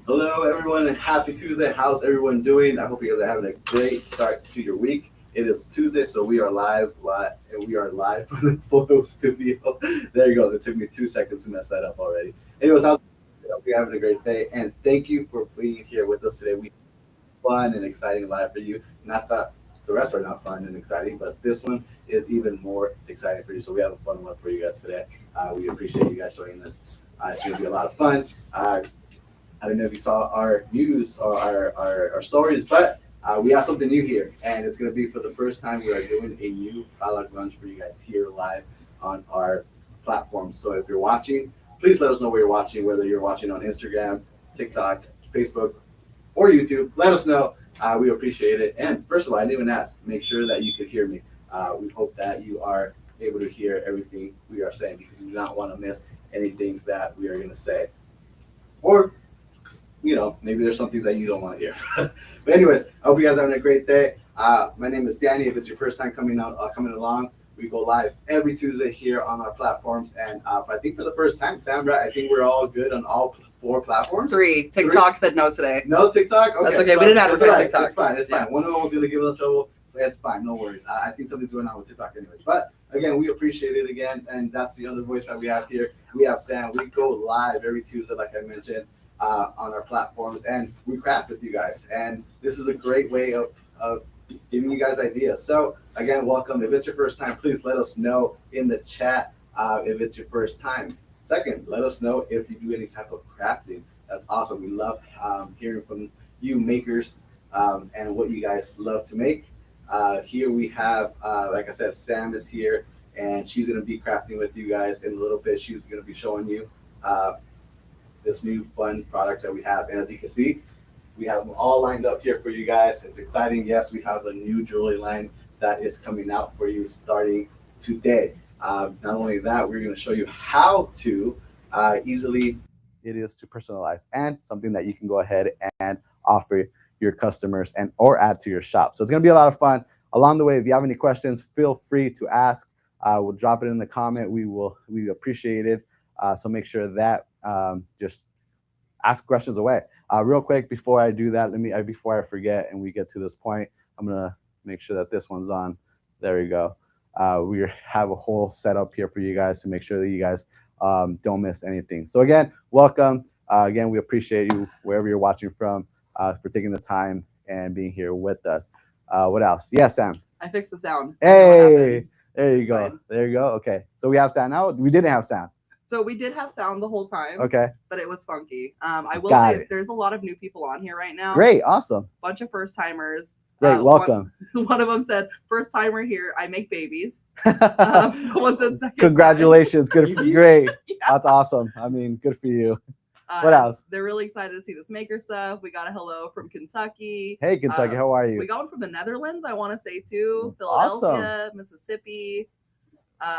Hello, everyone, and happy Tuesday. How's everyone doing? I hope you guys are having a great start to your week. It is Tuesday, so we are live, and we are live from the photo studio. There you go. It took me 2 seconds to mess that up already. Anyways, how's I hope you're having a great day, and thank you for being here with us today. We have fun and exciting live for you. Not that the rest are not fun and exciting, but this one is even more exciting for you. So we have a fun one for you guys today. We appreciate you guys joining us. It's going to be a lot of fun. I don't know if you saw our news or our stories, but we have something new here, and it's going to be for the first time we are doing a new product launch for you guys here live on our platform. So if you're watching, please let us know where you're watching, whether you're watching on Instagram, TikTok, Facebook, or YouTube. Let us know. We appreciate it. And first of all, I didn't even ask. Make sure that you could hear me. We hope that you are able to hear everything we are saying because we do not want to miss anything that we are going to say. Or maybe there's some things that you don't want to hear. But anyways, I hope you guys are having a great day. My name is Danny. If it's your first time coming along, we go live every Tuesday here on our platforms. And I think for the first time, Sam, right? I think we're all good on all 4 platforms. 3. TikTok said no today. No TikTok? Okay. That's okay. We didn't advertise right. TikTok. It's fine. It's fine. One of them was going to give us trouble. It's fine. No worries. I think something's going on with TikTok anyways. But again, we appreciate it again. And that's the other voice that we have here. We have Sam. We go live every Tuesday, like I mentioned. On our platforms, and we craft with you guys, and this is a great way of giving you guys ideas. So again, welcome. If it's your first time, please let us know in the chat if it's your first time. Second, let us know if you do any type of crafting. That's awesome. We love hearing from you makers and what you guys love to make. Here we have, like I said, Sam is here, and she's going to be crafting with you guys in a little bit. She's going to be showing you this new fun product that we have. And as you can see, we have them all lined up here for you guys. It's exciting. Yes, we have a new jewelry line that is coming out for you starting today. Not only that, we're going to show you how to easily it is to personalize and something that you can go ahead and offer your customers and or add to your shop. So it's going to be a lot of fun. Along the way, if you have any questions, feel free to ask. We'll drop it in the comment. We appreciate it. So make sure that just ask questions away. Real quick, before I do that, before I forget and we get to this point, I'm gonna make sure that this one's on. There we go. We have a whole setup here for you guys to make sure that you guys don't miss anything. So again, welcome. Again, we appreciate you wherever you're watching from for taking the time and being here with us. What else? Yeah, Sam. I fixed the sound. Hey, there you go. Fine. There you go. Okay, so we have sound now. We didn't have sound. So we did have sound the whole time. Okay. But it was funky. I will say there's a lot of new people on here right now. Great. Awesome. Bunch of first timers. Great. Welcome. One of them said, first timer here. I make babies. Someone said second. Congratulations. Good for you. Great. Yeah. That's awesome. I mean, good for you. What else? They're really excited to see this maker stuff. We got a hello from Kentucky. Hey, Kentucky. How are you? We got one from the Netherlands, I want to say, too. Philadelphia, awesome. Mississippi.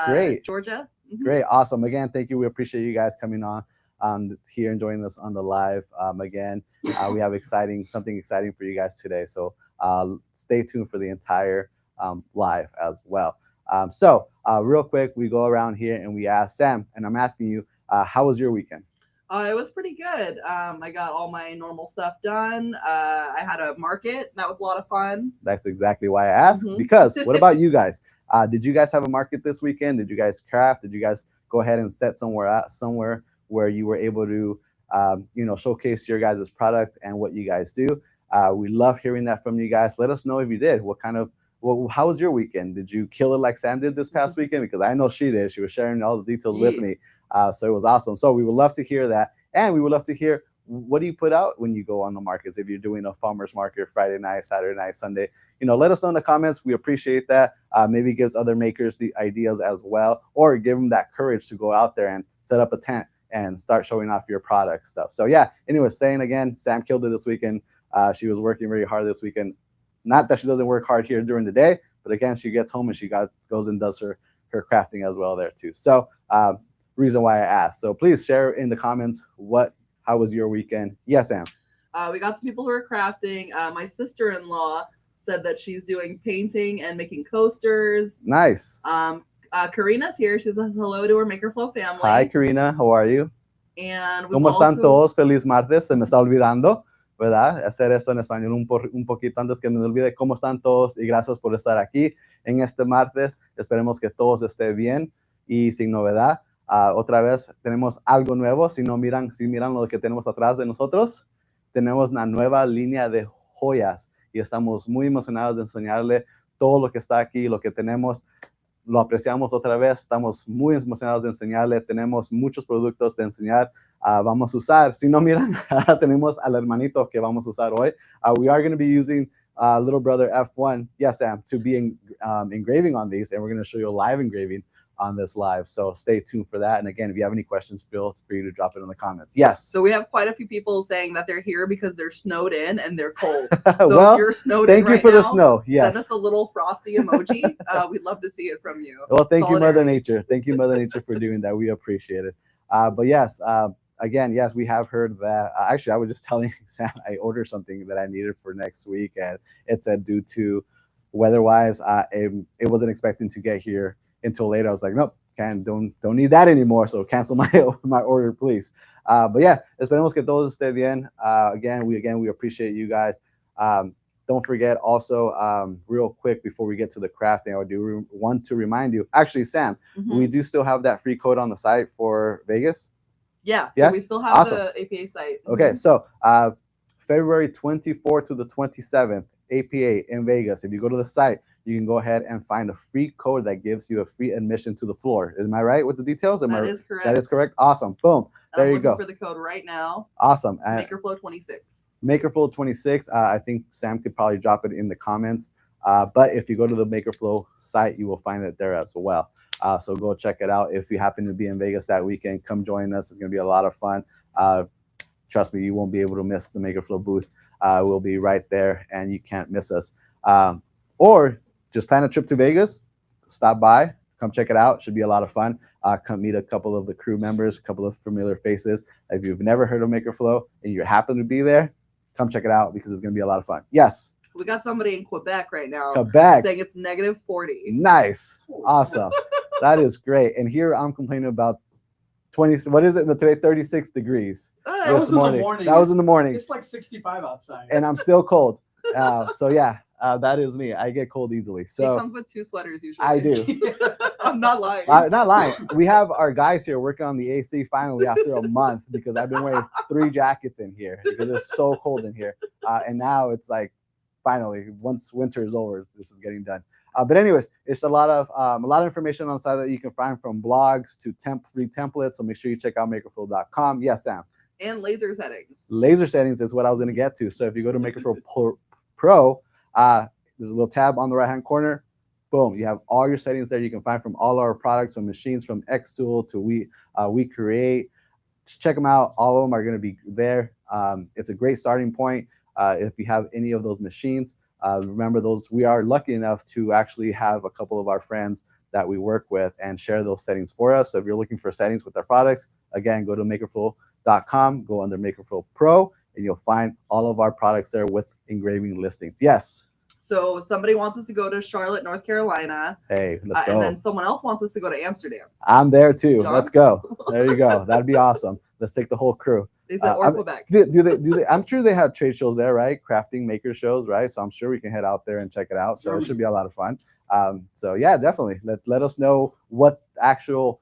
Great. Georgia. Mm-hmm. Great. Awesome. Again, thank you. We appreciate you guys coming on here and joining us on the live. Again, we have something exciting for you guys today. So stay tuned for the entire live as well. So real quick, we go around here and we ask Sam, and I'm asking you, how was your weekend? It was pretty good. I got all my normal stuff done. I had a market. That was a lot of fun. That's exactly why I asked. Mm-hmm. Because what about you guys? Did you guys have a market this weekend? Did you guys craft? Did you guys go ahead and set somewhere where you were able to, showcase your guys' products and what you guys do? We love hearing that from you guys. Let us know if you did. How was your weekend? Did you kill it like Sam did this past weekend? Because I know she did. She was sharing all the details with me. So it was awesome. So we would love to hear that. And we would love to hear, what do you put out when you go on the markets? If you're doing a farmer's market Friday night, Saturday night, Sunday, let us know in the comments. We appreciate that. Maybe it gives other makers the ideas as well, or give them that courage to go out there and set up a tent and start showing off your product stuff. So yeah, anyway, saying again, Sam killed it this weekend. She was working very hard this weekend. Not that she doesn't work hard here during the day, but again, she gets home and she goes and does her crafting as well there too. So reason why I asked. So please share in the comments how was your weekend? Yes, Sam. We got some people who are crafting. My sister-in-law said that she's doing painting and making coasters. Nice. Karina's here. She says hello to her MakerFlo family. Hi, Karina. How are you? And we ¿Cómo están also, todos? Feliz martes. Se me está olvidando, ¿verdad? Hacer eso en español un poquito antes que me olvide. ¿Cómo están todos? Y gracias por estar aquí en este martes. Esperemos que todos estén bien y sin novedad. Otra vez tenemos algo nuevo. Si miran lo que tenemos atrás de nosotros, tenemos una nueva línea de joyas y estamos muy emocionados de enseñarle todo lo que está aquí, lo que tenemos. Lo apreciamos otra vez, estamos muy emocionados de enseñarle, tenemos muchos productos de enseñar, vamos a usar, si no miran, tenemos al hermanito que vamos a usar hoy. We are going to be using little brother F1, yes Sam, to be engraving on these, and we're going to show you a live engraving on this live, so stay tuned for that. And again, if you have any questions, feel free to drop it in the comments. Yes. So we have quite a few people saying that they're here because they're snowed in and they're cold. So Well, if you're snowed thank in you right for now, the snow. Yes. send us a little frosty emoji. We'd love to see it from you. Well, thank you, Mother Solidarity. Nature. Thank you, Mother Nature, for doing that. We appreciate it. But yes, again, yes, we have heard that. Actually, I was just telling Sam I ordered something that I needed for next week, and it said due to weather-wise, it wasn't expecting to get here until later. I was like, nope, don't need that anymore. So cancel my order, please. But yeah, esperemos que todos estén bien. Again, we appreciate you guys. Don't forget also, real quick before we get to the crafting, I do want to remind you. Actually, Sam, we do still have that free code on the site for Vegas. Yeah, so Yes? we still have Awesome. the APA site. Okay, so February 24th to the 27th, APA in Vegas. If you go to the site, you can go ahead and find a free code that gives you a free admission to the floor. Am I right with the details? That is correct. That is correct. Awesome. Boom. There you go. For the code right now. Awesome. MakerFlo 26. MakerFlo 26. I think Sam could probably drop it in the comments. But if you go to the MakerFlo site, you will find it there as well. So go check it out. If you happen to be in Vegas that weekend, come join us. It's going to be a lot of fun. Trust me, you won't be able to miss the MakerFlo booth. We'll be right there, and you can't miss us. Or just plan a trip to Vegas, stop by, come check it out. Should be a lot of fun. Come meet a couple of the crew members, a couple of familiar faces. If you've never heard of MakerFlo and you happen to be there, come check it out because it's going to be a lot of fun. Yes. We got somebody in Quebec right now. Quebec. Saying it's -40. Nice. Awesome. That is great. And here I'm complaining about 20, what is it today? 36 degrees. That was in the morning. That was in the morning. It's like 65 outside. And I'm still cold. So yeah. That is me. I get cold easily. So he comes with 2 sweaters usually. I do. I'm not lying. Not lying. We have our guys here working on the AC finally after a month because I've been wearing 3 jackets in here because it's so cold in here. And now it's like finally, once winter is over, this is getting done. But anyways, it's a lot of information on the site that you can find from blogs to free templates. So make sure you check out MakerFlo.com. Yes, Sam. And laser settings. Laser settings is what I was going to get to. So if you go to MakerFlo Pro, there's a little tab on the right hand corner. Boom, you have all your settings there. You can find from all our products, from machines, from Xtool to we create. Just check them out. All of them are going to be there. It's a great starting point. If you have any of those machines, remember those. We are lucky enough to actually have a couple of our friends that we work with and share those settings for us. So if you're looking for settings with our products, again, go to MakerFlo.com, go under MakerFlo Pro, and you'll find all of our products there with engraving listings. Yes. So somebody wants us to go to Charlotte, North Carolina. Hey, let's go. And then someone else wants us to go to Amsterdam. I'm there too. John? Let's go. There you go. That'd be awesome. Let's take the whole crew. They said or Quebec. Do they? I'm sure they have trade shows there, right? Crafting maker shows, right? So I'm sure we can head out there and check it out. So it should be a lot of fun. So yeah, definitely. Let us know what actual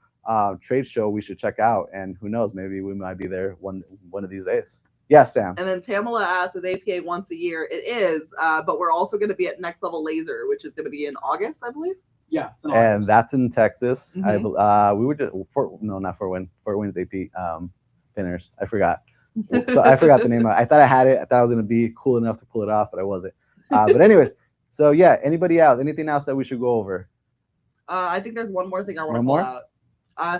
trade show we should check out, and who knows, maybe we might be there one of these days. Yes, Sam. And then Tamala asks, is APA once a year? It is, but we're also going to be at Next Level Laser, which is going to be in August, I believe. Yeah, it's in and August. that's in Texas. Mhm. We were just not Fort Wayne's AP pinners. I forgot. So I forgot the name of it. I thought I had it. I thought I was going to be cool enough to pull it off, but I wasn't. But anyways, so yeah, anybody else? Anything else that we should go over? I think there's one more thing I want to pull out.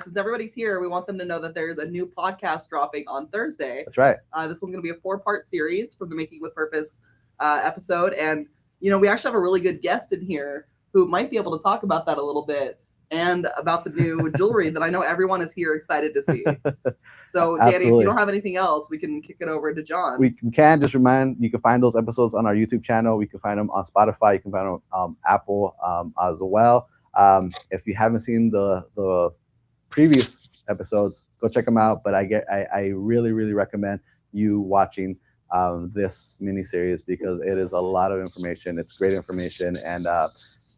Since everybody's here, we want them to know that there's a new podcast dropping on Thursday. That's right. This one's going to be a 4-part series from the Making with Purpose episode. And, you know, we actually have a really good guest in here who might be able to talk about that a little bit and about the new jewelry that I know everyone is here excited to see. So, Danny, if you don't have anything else, we can kick it over to John. We can just remind you can find those episodes on our YouTube channel. We can find them on Spotify. You can find them on Apple as well. If you haven't seen the previous episodes. Go check them out. But I really, really recommend you watching this mini series because it is a lot of information. It's great information, and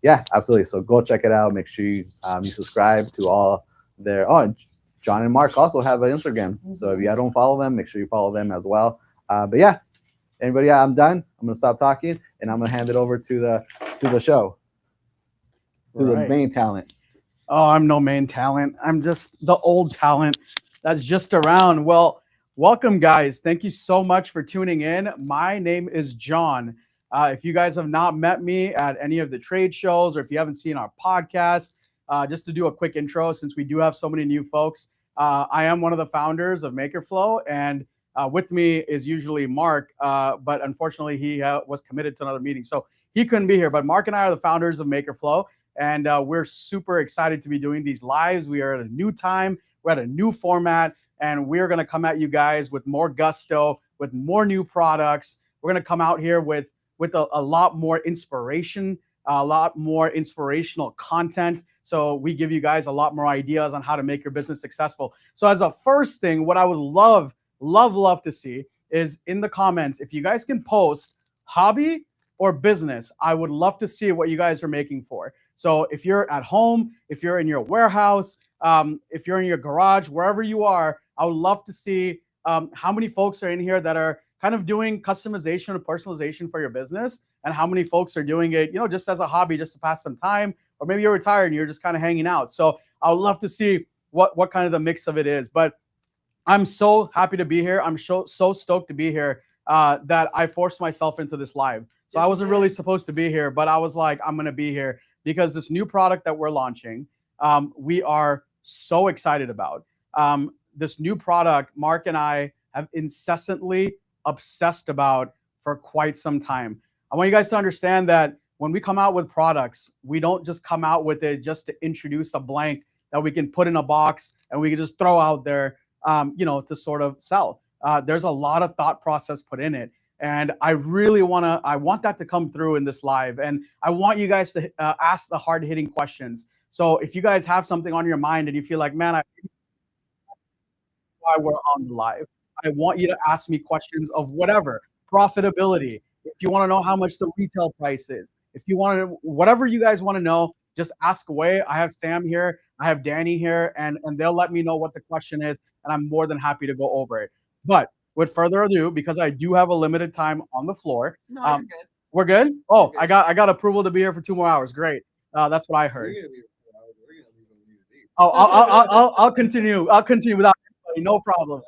yeah, absolutely. So go check it out. Make sure you subscribe to all their. Oh, John and Mark also have an Instagram. So if you don't follow them, make sure you follow them as well. But yeah, anybody, yeah, I'm done. I'm gonna stop talking and I'm gonna hand it over to the show, to the main talent. Oh, I'm no main talent. I'm just the old talent that's just around. Well, welcome, guys. Thank you so much for tuning in. My name is John. If you guys have not met me at any of the trade shows or if you haven't seen our podcast, just to do a quick intro, since we do have so many new folks, I am one of the founders of MakerFlo, and with me is usually Mark, but unfortunately he was committed to another meeting, so he couldn't be here. But Mark and I are the founders of MakerFlo. And we're super excited to be doing these lives. We are at a new time. We're at a new format. And we're going to come at you guys with more gusto, with more new products. We're going to come out here with a lot more inspiration, a lot more inspirational content. So we give you guys a lot more ideas on how to make your business successful. So as a first thing, what I would love to see is in the comments, if you guys can post hobby or business, I would love to see what you guys are making for. So if you're at home, if you're in your warehouse, if you're in your garage, wherever you are, I would love to see how many folks are in here that are kind of doing customization or personalization for your business, and how many folks are doing it, just as a hobby, just to pass some time, or maybe you're retired and you're just kind of hanging out. So I would love to see what kind of the mix of it is. But I'm so happy to be here. I'm so stoked to be here that I forced myself into this live. So I wasn't really supposed to be here, but I was like, I'm going to be here because this new product that we're launching, we are so excited about. This new product, Mark and I have incessantly obsessed about for quite some time. I want you guys to understand that when we come out with products, we don't just come out with it just to introduce a blank that we can put in a box and we can just throw out there, to sort of sell. There's a lot of thought process put in it. And I want that to come through in this live. And I want you guys to ask the hard-hitting questions. So if you guys have something on your mind and you feel like, man, why we're on the live, I want you to ask me questions of whatever, profitability. If you want to know how much the retail price is, if you want to, whatever you guys want to know, just ask away. I have Sam here, I have Danny here, and they'll let me know what the question is, and I'm more than happy to go over it. But with further ado, because I do have a limited time on the floor. No, you're good. We're good? Oh, You're good. I got approval to be here for 2 more hours. Great. That's what I heard. Oh, I'll continue. I'll continue without anybody, no problem.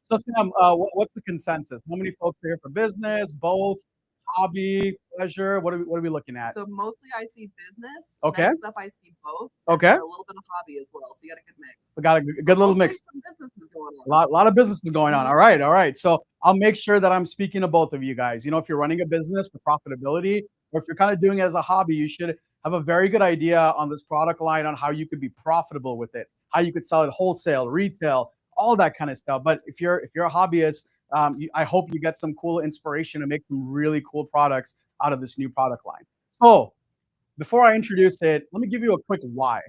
So Sam, what's the consensus? How many folks are here for business, both, hobby, pleasure? What are we looking at? So mostly I see business. Okay. Next up I see both. Okay. And a little bit of hobby as well. So you got a good mix. We got a good little mix. Some businesses going on. A lot of businesses going on. All right. So I'll make sure that I'm speaking to both of you guys. If you're running a business for profitability, or if you're kind of doing it as a hobby, you should have a very good idea on this product line on how you could be profitable with it, how you could sell it wholesale, retail, all that kind of stuff. But if you're a hobbyist, I hope you get some cool inspiration to make some really cool products out of this new product line. So before I introduce it, let me give you a quick why.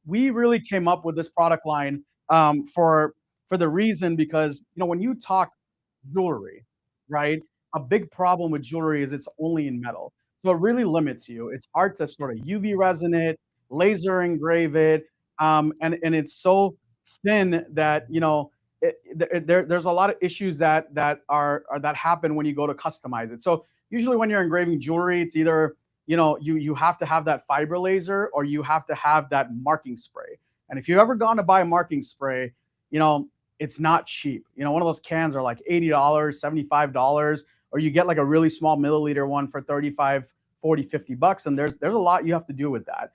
We really came up with this product line for the reason because, when you talk jewelry, right, a big problem with jewelry is it's only in metal. So it really limits you. It's hard to sort of UV resin it, laser engrave it, and it's so thin that, there's a lot of issues that happen when you go to customize it. So usually when you're engraving jewelry, it's either you have to have that fiber laser or you have to have that marking spray. And if you've ever gone to buy a marking spray, it's not cheap. One of those cans are like $80, $75, or you get like a really small milliliter one for 35, 40, 50 bucks. And there's a lot you have to do with that.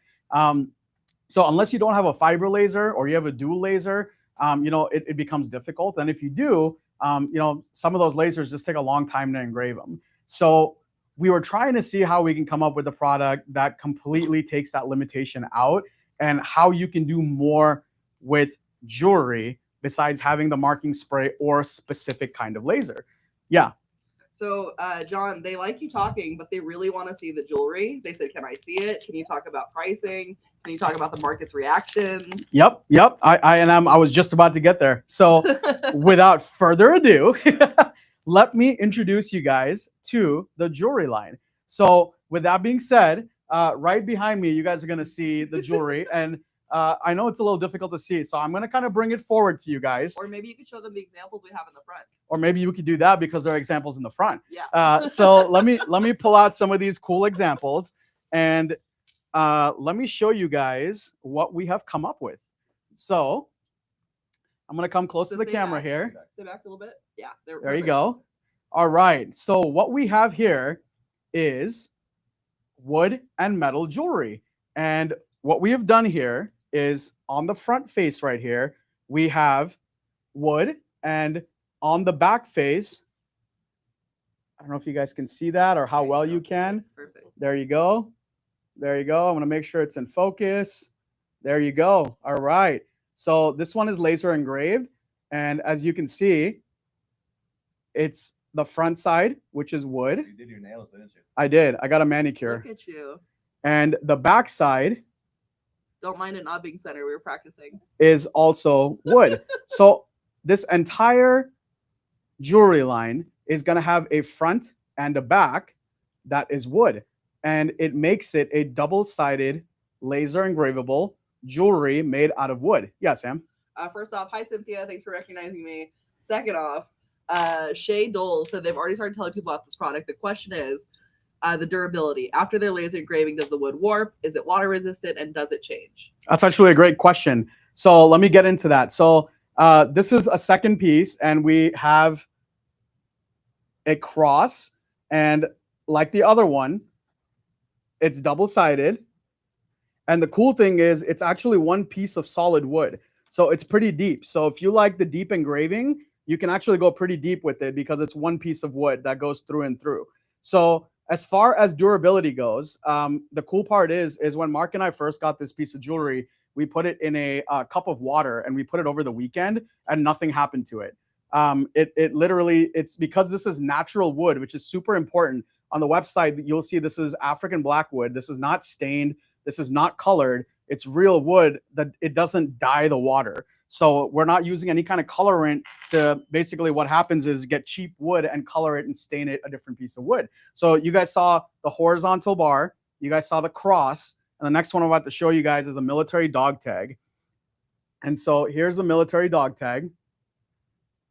So unless you don't have a fiber laser or you have a dual laser, it becomes difficult. And if you do, some of those lasers just take a long time to engrave them. So we were trying to see how we can come up with a product that completely takes that limitation out and how you can do more with jewelry besides having the marking spray or a specific kind of laser. Yeah. So, John, they like you talking, but they really want to see the jewelry. They said, can I see it? Can you talk about pricing? Can you talk about the market's reaction? Yep. I was just about to get there. So without further ado, let me introduce you guys to the jewelry line. So with that being said, right behind me, you guys are going to see the jewelry. And I know it's a little difficult to see, so I'm going to kind of bring it forward to you guys. Or maybe you could show them the examples we have in the front. Or maybe you could do that because there are examples in the front. Yeah. So let me pull out some of these cool examples, and let me show you guys what we have come up with. So I'm going to come close to the camera here. Stay back a little bit. Yeah. There you go. All right. So what we have here is wood and metal jewelry. And what we have done here is on the front face right here, we have wood, and on the back face, I don't know if you guys can see that or how well you can. Perfect. There you go. There you go. I'm going to make sure it's in focus. There you go. All right. So this one is laser engraved. And as you can see, it's the front side, which is wood. You did your nails, didn't you? I did. I got a manicure. Look at you. And the back side Don't mind it not being center. We were practicing. is also wood. So this entire jewelry line is going to have a front and a back that is wood. And it makes it a double-sided laser engravable jewelry made out of wood. Yeah, Sam? First off, hi, Cynthia. Thanks for recognizing me. Second off, Shay Dole said they've already started telling people about this product. The question is the durability. After their laser engraving, does the wood warp? Is it water resistant? And does it change? That's actually a great question. So let me get into that. So this is a second piece, and we have a cross. And like the other one, it's double-sided. And the cool thing is it's actually one piece of solid wood. So it's pretty deep. So if you like the deep engraving, you can actually go pretty deep with it because it's one piece of wood that goes through and through. So as far as durability goes, the cool part is when Mark and I first got this piece of jewelry, we put it in a cup of water and we put it over the weekend and nothing happened to it. It literally, it's because this is natural wood, which is super important. On the website, you'll see this is African black wood. This is not stained. This is not colored. It's real wood that it doesn't dye the water. So we're not using any kind of colorant to basically what happens is get cheap wood and color it and stain it a different piece of wood. So you guys saw the horizontal bar. You guys saw the cross. And the next one I'm about to show you guys is the military dog tag. And so here's the military dog tag.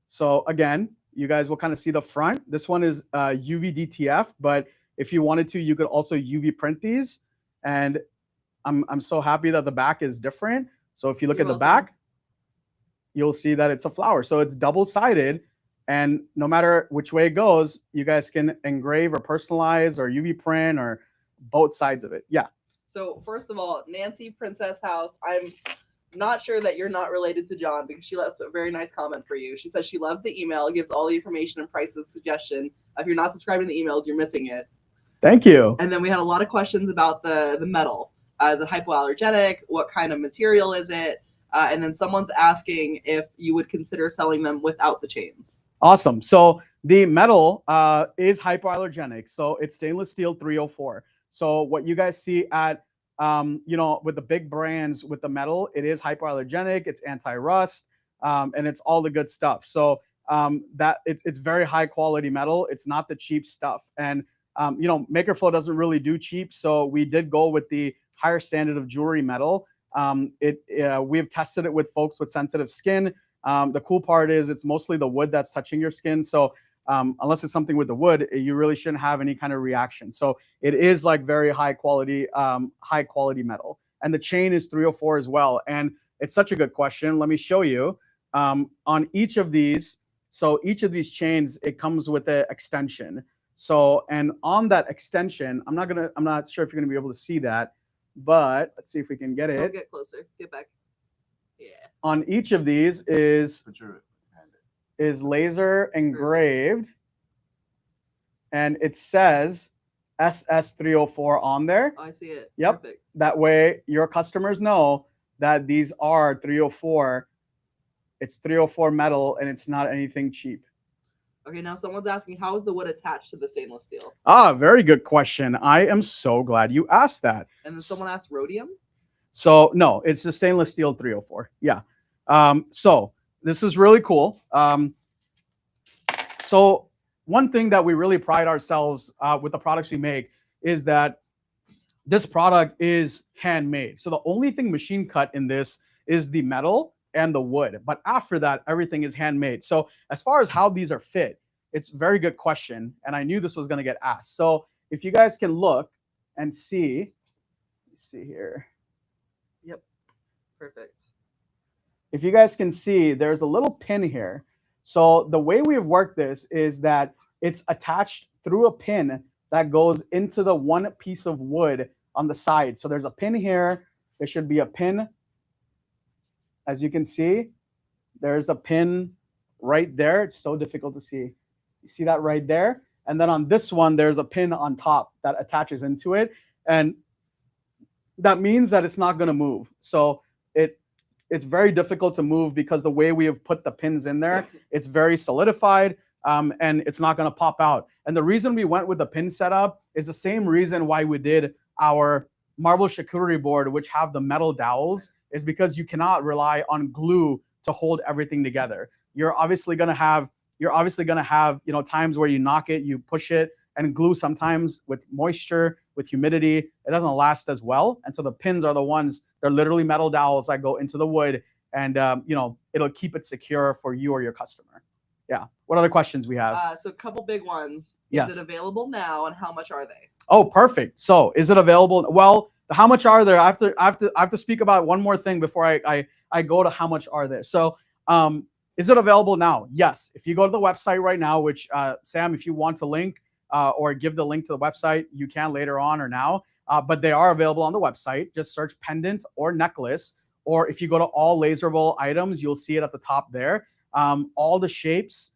So again, you guys will kind of see the front. This one is UV DTF, but if you wanted to, you could also UV print these. And I'm so happy that the back is different. So if you look at the back, you'll see that it's a flower. So it's double-sided, and no matter which way it goes, you guys can engrave or personalize or UV print or both sides of it. Yeah. So first of all, Nancy Princess House, I'm not sure that you're not related to John because she left a very nice comment for you. She says she loves the email, gives all the information and prices suggestion. If you're not subscribing to the emails, you're missing it. Thank you. And then we had a lot of questions about the metal. Is it hypoallergenic? What kind of material is it? And then someone's asking if you would consider selling them without the chains. Awesome. So the metal is hypoallergenic. So it's stainless steel 304. So what you guys see at, with the big brands with the metal, it is hypoallergenic. It's anti-rust, and it's all the good stuff. So that it's very high quality metal. It's not the cheap stuff. And MakerFlo doesn't really do cheap. So we did go with the higher standard of jewelry metal. We've tested it with folks with sensitive skin. The cool part is it's mostly the wood that's touching your skin. So unless it's something with the wood, you really shouldn't have any kind of reaction. So it is like very high quality metal. And the chain is 304 as well. And it's such a good question. Let me show you on each of these. So each of these chains, it comes with an extension. So, and on that extension, I'm not sure if you're gonna be able to see that, but let's see if we can get it. Get closer, get back. Yeah. On each of these is laser engraved, and it says SS304 on there. Oh, I see it. Yep. Perfect. That way your customers know that these are 304. It's 304 metal, and it's not anything cheap. Okay, now someone's asking, how is the wood attached to the stainless steel? Ah, very good question. I am so glad you asked that. And then someone asked rhodium? So no, it's the stainless steel 304. Yeah. So this is really cool. So one thing that we really pride ourselves with the products we make is that this product is handmade. So the only thing machine cut in this is the metal and the wood. But after that, everything is handmade. So as far as how these are fit, it's a very good question. And I knew this was going to get asked. So if you guys can look and see, let's see here. Yep. Perfect. If you guys can see, there's a little pin here. So the way we have worked this is that it's attached through a pin that goes into the one piece of wood on the side. So there's a pin here. There should be a pin. As you can see, there's a pin right there. It's so difficult to see. You see that right there? And then on this one, there's a pin on top that attaches into it. And that means that it's not going to move. So it's very difficult to move because the way we have put the pins in there, it's very solidified, and it's not going to pop out. And the reason we went with the pin setup is the same reason why we did our marble charcuterie board, which have the metal dowels, is because you cannot rely on glue to hold everything together. You're obviously going to have times where you knock it, you push it, and glue sometimes with moisture, with humidity, it doesn't last as well. And so the pins are the ones, they're literally metal dowels that go into the wood, and it'll keep it secure for you or your customer. Yeah. What other questions we have? So a couple big ones. Yes. Is it available now, and how much are they? Oh, perfect. So is it available? Well, how much are there? I have to speak about one more thing before I go to how much are there. So is it available now? Yes. If you go to the website right now, which Sam, if you want to link or give the link to the website, you can later on or now. But they are available on the website. Just search pendant or necklace. Or if you go to all laserable items, you'll see it at the top there. All the shapes,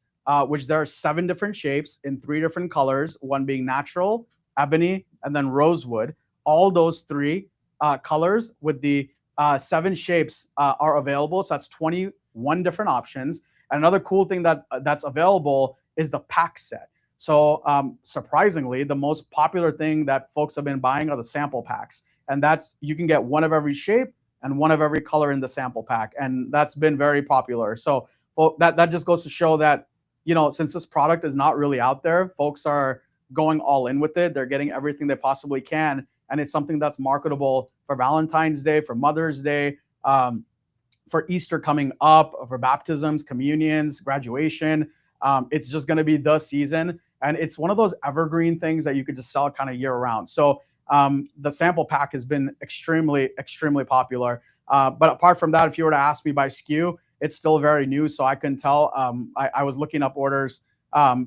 which there are 7 different shapes in 3 different colors, one being natural, ebony, and then rosewood. All those 3 colors with the 7 shapes are available. So that's 21 different options. And another cool thing that's available is the pack set. So surprisingly, the most popular thing that folks have been buying are the sample packs. And that's, you can get one of every shape and one of every color in the sample pack. And that's been very popular. So that just goes to show that, since this product is not really out there, folks are going all in with it. They're getting everything they possibly can. And it's something that's marketable for Valentine's Day, for Mother's Day, for Easter coming up, for baptisms, communions, graduation. It's just going to be the season. And it's one of those evergreen things that you could just sell kind of year round. So the sample pack has been extremely, extremely popular. But apart from that, if you were to ask me by SKU, it's still very new. So I couldn't tell. I was looking up orders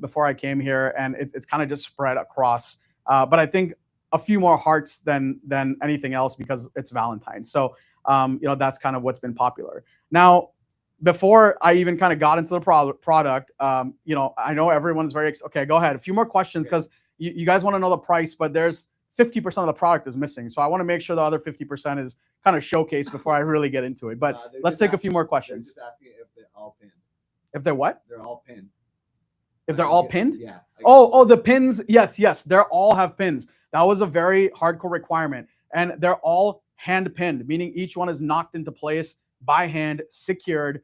before I came here, and it's kind of just spread across. But I think a few more hearts than anything else because it's Valentine's. So, that's kind of what's been popular. Now, before I even kind of got into the product, I know everyone's very, okay, go ahead. A few more questions because you guys want to know the price, but there's 50% of the product is missing. So I want to make sure the other 50% is kind of showcased before I really get into it. But let's take a few more questions. They're just asking if they're all pinned. If they're what? They're all pinned. If they're all pinned? Yeah. Oh, the pins. Yes. They all have pins. That was a very hardcore requirement. And they're all hand pinned, meaning each one is knocked into place by hand, secured.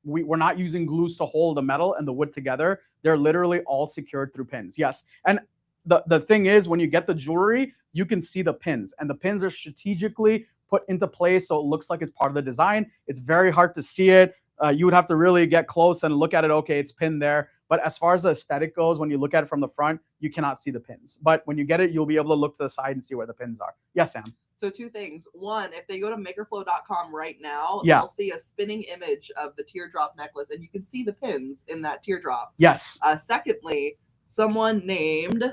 We're not using glues to hold the metal and the wood together. They're literally all secured through pins. Yes. And the thing is, when you get the jewelry, you can see the pins, and the pins are strategically put into place so it looks like it's part of the design. It's very hard to see it. You would have to really get close and look at it. Okay, it's pinned there. But as far as the aesthetic goes, when you look at it from the front, you cannot see the pins. But when you get it, you'll be able to look to the side and see where the pins are. Yes, Sam. So 2 things. One, if they go to MakerFlo.com right now, Yeah. they'll see a spinning image of the teardrop necklace, and you can see the pins in that teardrop. Yes. Secondly, someone named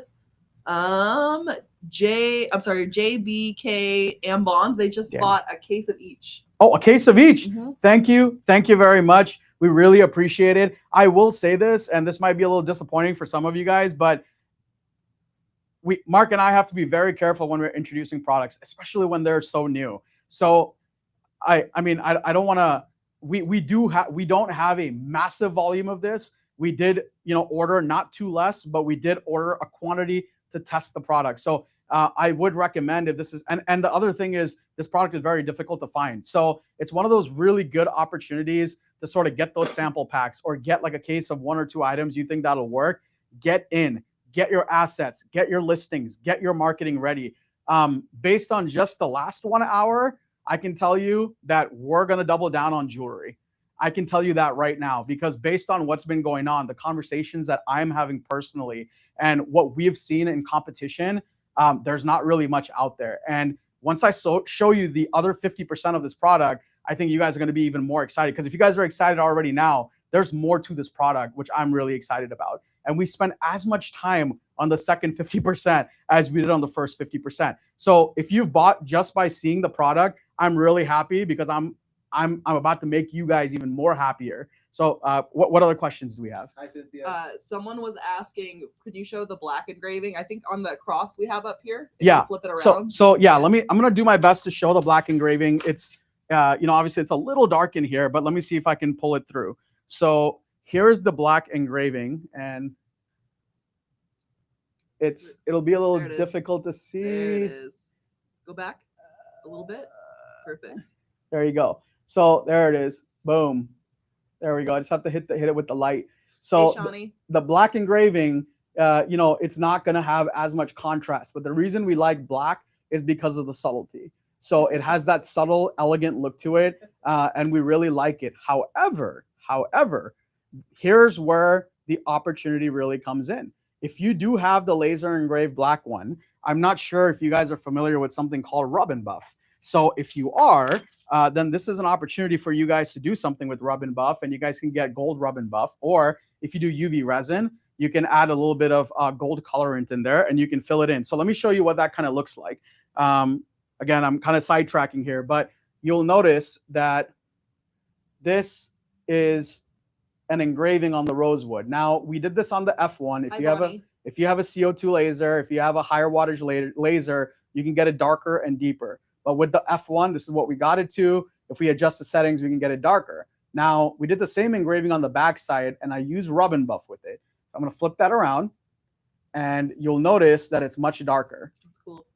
JBK Ambons, they just bought a case of each. Oh, a case of each. Mm-hmm. Thank you very much. We really appreciate it. I will say this, and this might be a little disappointing for some of you guys, but Mark and I have to be very careful when we're introducing products, especially when they're so new. So I don't want to, we don't have a massive volume of this. We did, order not too less, but we did order a quantity to test the product. So I would recommend if this is, and the other thing is this product is very difficult to find. So it's one of those really good opportunities to sort of get those sample packs or get like a case of 1 or 2 items you think that'll work. Get in, get your assets, get your listings, get your marketing ready. Based on just the last 1 hour, I can tell you that we're going to double down on jewelry. I can tell you that right now, because based on what's been going on, the conversations that I'm having personally and what we've seen in competition, there's not really much out there. And once I show you the other 50% of this product, I think you guys are going to be even more excited, because if you guys are excited already now, there's more to this product, which I'm really excited about. And we spent as much time on the second 50% as we did on the first 50%. So if you've bought just by seeing the product, I'm really happy, because I'm about to make you guys even more happier. So what other questions do we have? Hi, Cynthia. Someone was asking, could you show the black engraving? I think on the cross we have up here. If Yeah. you flip it around. So yeah, I'm gonna do my best to show the black engraving. It's obviously it's a little dark in here, but let me see if I can pull it through. So here's the black engraving, and it'll be a little difficult to see. There it is. Go back a little bit. Perfect. There you go. So there it is. Boom. There we go. I just have to hit it with the light. So hey, the black engraving, it's not going to have as much contrast. But the reason we like black is because of the subtlety. So it has that subtle, elegant look to it, and we really like it. However, here's where the opportunity really comes in. If you do have the laser engraved black one, I'm not sure if you guys are familiar with something called rub and buff. So if you are, then this is an opportunity for you guys to do something with rub and buff, and you guys can get gold rub and buff. Or if you do UV resin, you can add a little bit of gold colorant in there and you can fill it in. So let me show you what that kind of looks like. Again, I'm kind of sidetracking here, but you'll notice that this is an engraving on the rosewood. Now, we did this on the F1. If you have a CO2 laser, if you have a higher wattage laser, you can get it darker and deeper. But with the F1, this is what we got it to. If we adjust the settings, we can get it darker. Now, we did the same engraving on the back side, and I use rub and buff with it. I'm going to flip that around, and you'll notice that it's much darker. That's cool.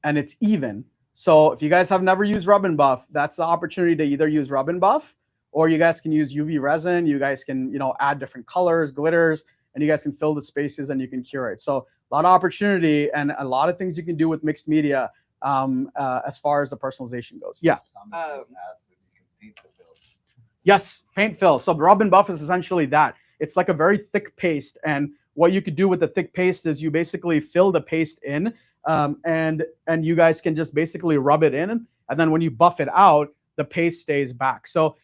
And it's even. So if you guys have never used rub and buff, that's the opportunity to either use rub and buff, or you guys can use UV resin. You guys can, add different colors, glitters, and you guys can fill the spaces and you can curate. So a lot of opportunity and a lot of things you can do with mixed media as far as the personalization goes. Yeah. Yes, paint fill. So rub and buff is essentially that. It's like a very thick paste, and what you could do with the thick paste is you basically fill the paste in, and you guys can just basically rub it in, and then when you buff it out, the paste stays back. So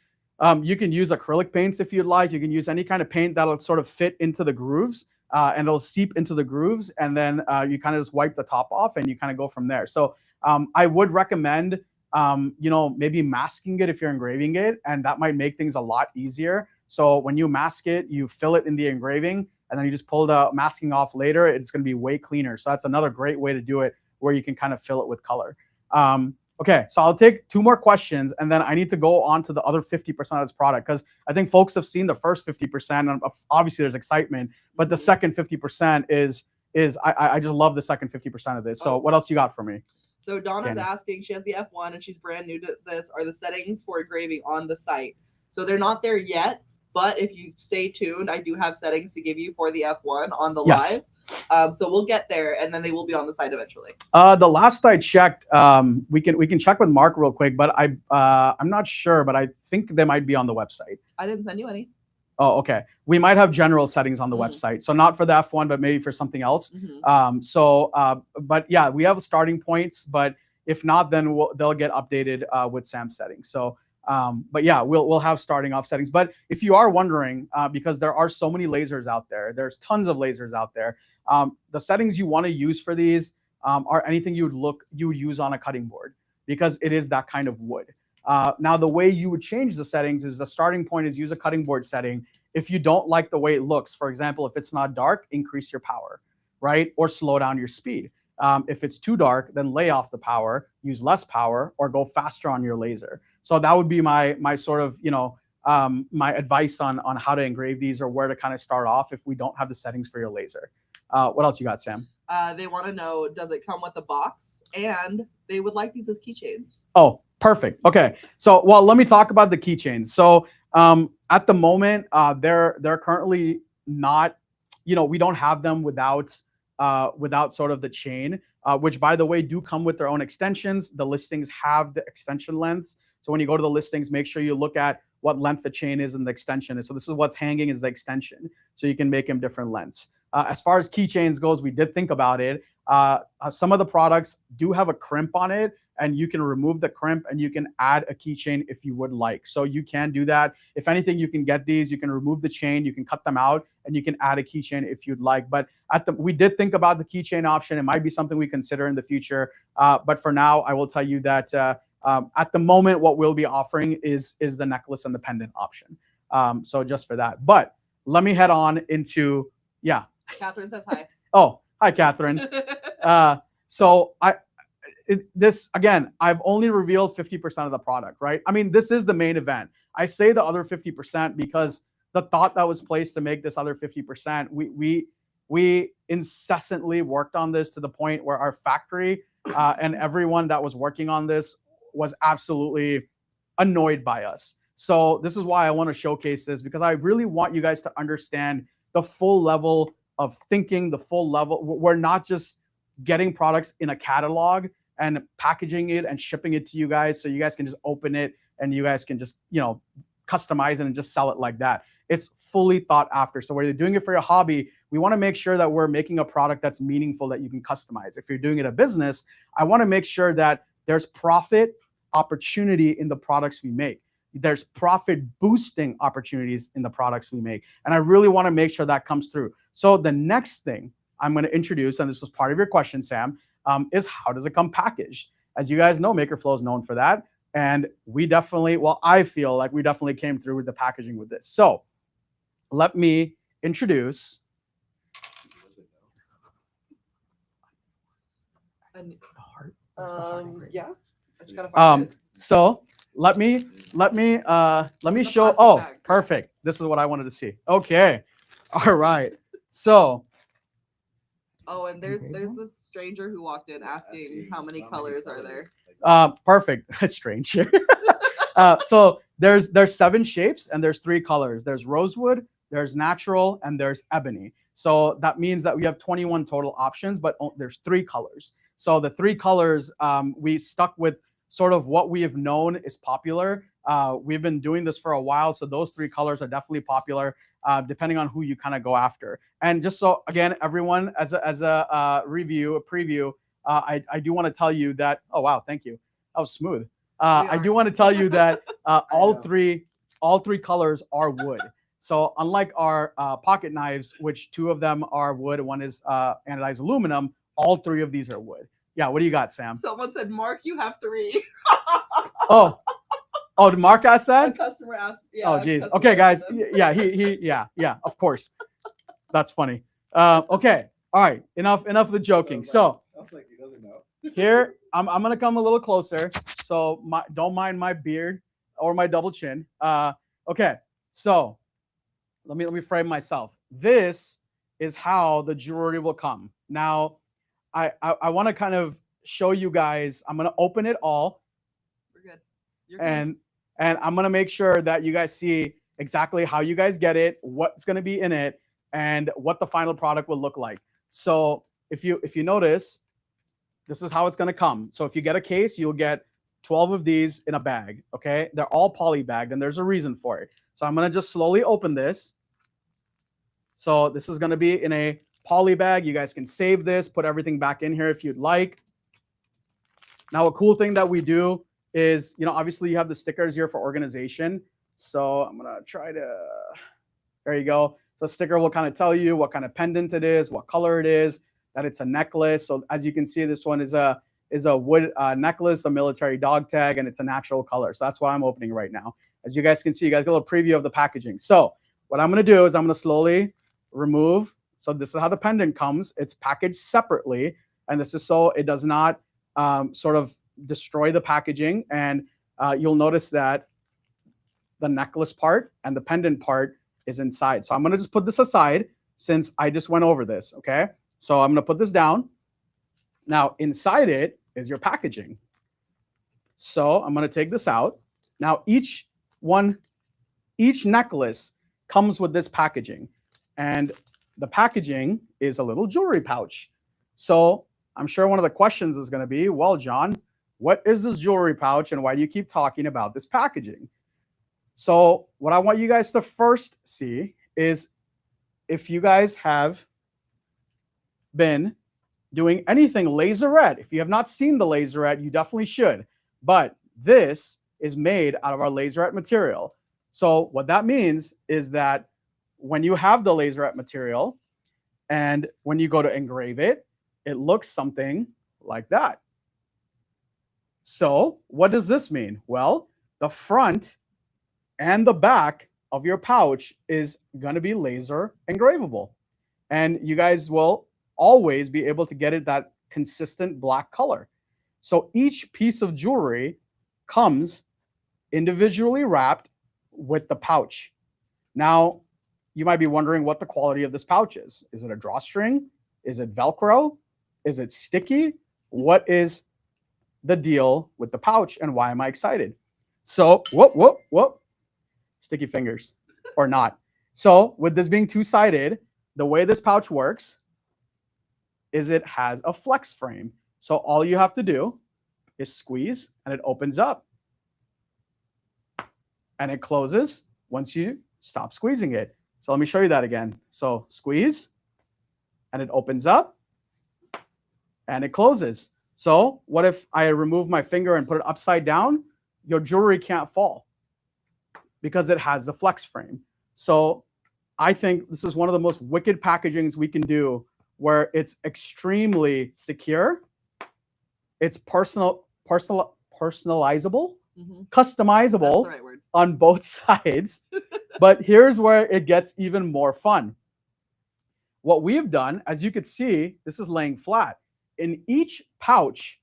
you can use acrylic paints if you'd like. You can use any kind of paint that'll sort of fit into the grooves, and it'll seep into the grooves, and then you kind of just wipe the top off, and you kind of go from there. So I would recommend maybe masking it if you're engraving it, and that might make things a lot easier. So when you mask it, you fill it in the engraving, and then you just pull the masking off later. It's going to be way cleaner. So that's another great way to do it, where you can kind of fill it with color. Okay, so I'll take 2 more questions, and then I need to go on to the other 50% of this product, because I think folks have seen the first 50%, and obviously there's excitement, but the second 50% is I just love the second 50% of this. So what else you got for me? So Donna's asking, she has the F1 and she's brand new to this. Are the settings for engraving on the site? So they're not there yet, but if you stay tuned, I do have settings to give you for the F1 on the live. So we'll get there, and then they will be on the site eventually. The last I checked, we can check with Mark real quick, but I'm not sure, but I think they might be on the website. I didn't send you any. Oh, okay. We might have general settings on the website. So not for the F1, but maybe for something else. But yeah, we have starting points, but if not, then they'll get updated with Sam's settings. So, but yeah, we'll have starting off settings. But if you are wondering, because there are so many lasers out there, there's tons of lasers out there. The settings you want to use for these are anything you would use on a cutting board, because it is that kind of wood. Now, the way you would change the settings is the starting point is use a cutting board setting. If you don't like the way it looks, for example, if it's not dark, increase your power, right? Or slow down your speed. If it's too dark, then lay off the power, use less power, or go faster on your laser. So that would be my sort of, my advice on how to engrave these, or where to kind of start off if we don't have the settings for your laser. What else you got, Sam? They want to know, does it come with a box? And they would like these as keychains. Oh, perfect. Okay. So, well, let me talk about the keychains. So, at the moment, they're currently not, we don't have them without sort of the chain, which by the way do come with their own extensions. The listings have the extension lengths. So when you go to the listings, make sure you look at what length the chain is and the extension is. So this is what's hanging is the extension. So you can make them different lengths. As far as keychains goes, we did think about it. Some of the products do have a crimp on it, and you can remove the crimp and you can add a keychain if you would like. So you can do that. If anything, you can get these, you can remove the chain, you can cut them out, and you can add a keychain if you'd like. But we did think about the keychain option. It might be something we consider in the future. But for now, I will tell you that at the moment, what we'll be offering is the necklace and the pendant option. So just for that. But let me head on into, yeah. Catherine says hi. Oh, hi, Catherine. So this again, I've only revealed 50% of the product, right? I mean, this is the main event. I say the other 50% because the thought that was placed to make this other 50%, we incessantly worked on this to the point where our factory and everyone that was working on this was absolutely annoyed by us. So this is why I want to showcase this, because I really want you guys to understand the full level of thinking, the full level. We're not just getting products in a catalog and packaging it and shipping it to you guys so you guys can just open it and you guys can just, customize it and just sell it like that. It's fully thought after. So whether you're doing it for your hobby, we want to make sure that we're making a product that's meaningful that you can customize. If you're doing it a business, I want to make sure that there's profit opportunity in the products we make. There's profit boosting opportunities in the products we make. And I really want to make sure that comes through. So the next thing I'm going to introduce, and this was part of your question, Sam, is how does it come packaged? As you guys know, MakerFlo is known for that. And we definitely, well, I feel like we definitely came through with the packaging with this. So let me introduce. Yeah. I just gotta find it. So let me show. Oh, perfect. This is what I wanted to see. Okay. All right. So. Oh, and there's this stranger who walked in asking how many colors are there. Perfect. That's strange. So there's 7 shapes and there's 3 colors. There's rosewood, there's natural, and there's ebony. So that means that we have 21 total options, but there's 3 colors. So the 3 colors, we stuck with sort of what we have known is popular. We've been doing this for a while, so those 3 colors are definitely popular, depending on who you kind of go after. And just so again, everyone, as a preview, I do want to tell you that. Oh wow, thank you. That was smooth. I do want to tell you that all three colors are wood. So unlike our pocket knives, which 2 of them are wood, one is anodized aluminum, all 3 of these are wood. Yeah, what do you got, Sam? Someone said, Mark, you have 3. Oh, did Mark ask that? A customer asked. Yeah, oh, geez. Okay, guys. Yeah, yeah, of course. That's funny. Okay. All right. Enough of the joking. So like he doesn't know. Here, I'm gonna come a little closer. So don't mind my beard or my double chin. Okay. So let me frame myself. This is how the jewelry will come. Now, I want to kind of show you guys. I'm gonna open it all. We're good. You're good. And I'm gonna make sure that you guys see exactly how you guys get it, what's gonna be in it, and what the final product will look like. So if you notice, this is how it's gonna come. So if you get a case, you'll get 12 of these in a bag. Okay, they're all poly bagged, and there's a reason for it. So I'm gonna just slowly open this. So this is gonna be in a poly bag. You guys can save this, put everything back in here if you'd like. Now, a cool thing that we do is, obviously you have the stickers here for organization. So I'm gonna try to, there you go. So sticker will kind of tell you what kind of pendant it is, what color it is, that it's a necklace. So as you can see, this one is a wood necklace, a military dog tag, and it's a natural color. So that's what I'm opening right now. As you guys can see, you guys get a little preview of the packaging. So what I'm gonna do is I'm gonna slowly remove. So this is how the pendant comes. It's packaged separately, and this is so it does not sort of destroy the packaging. And you'll notice that the necklace part and the pendant part is inside. So I'm gonna just put this aside since I just went over this, okay? So I'm going to put this down. Now, inside it is your packaging. So I'm going to take this out. Now, each necklace comes with this packaging. And the packaging is a little jewelry pouch. So I'm sure one of the questions is going to be, well, John, what is this jewelry pouch and why do you keep talking about this packaging? So what I want you guys to first see is if you guys have been doing anything laserette. If you have not seen the laserette, you definitely should. But this is made out of our laserette material. So what that means is that when you have the laserette material and when you go to engrave it, it looks something like that. So what does this mean? Well, the front and the back of your pouch is going to be laser engravable. And you guys will always be able to get it that consistent black color. So each piece of jewelry comes individually wrapped with the pouch. Now, you might be wondering what the quality of this pouch is. Is it a drawstring? Is it Velcro? Is it sticky? What is the deal with the pouch and why am I excited? So, whoop. Sticky fingers or not. So with this being two-sided, the way this pouch works is it has a flex frame. So all you have to do is squeeze and it opens up. And it closes once you stop squeezing it. So let me show you that again. So squeeze and it opens up and it closes. So what if I remove my finger and put it upside down? Your jewelry can't fall because it has the flex frame. So I think this is one of the most wicked packagings we can do where it's extremely secure. It's personalizable, customizable. That's the right word. On both sides. But here's where it gets even more fun. What we've done, as you can see, this is laying flat. In each pouch,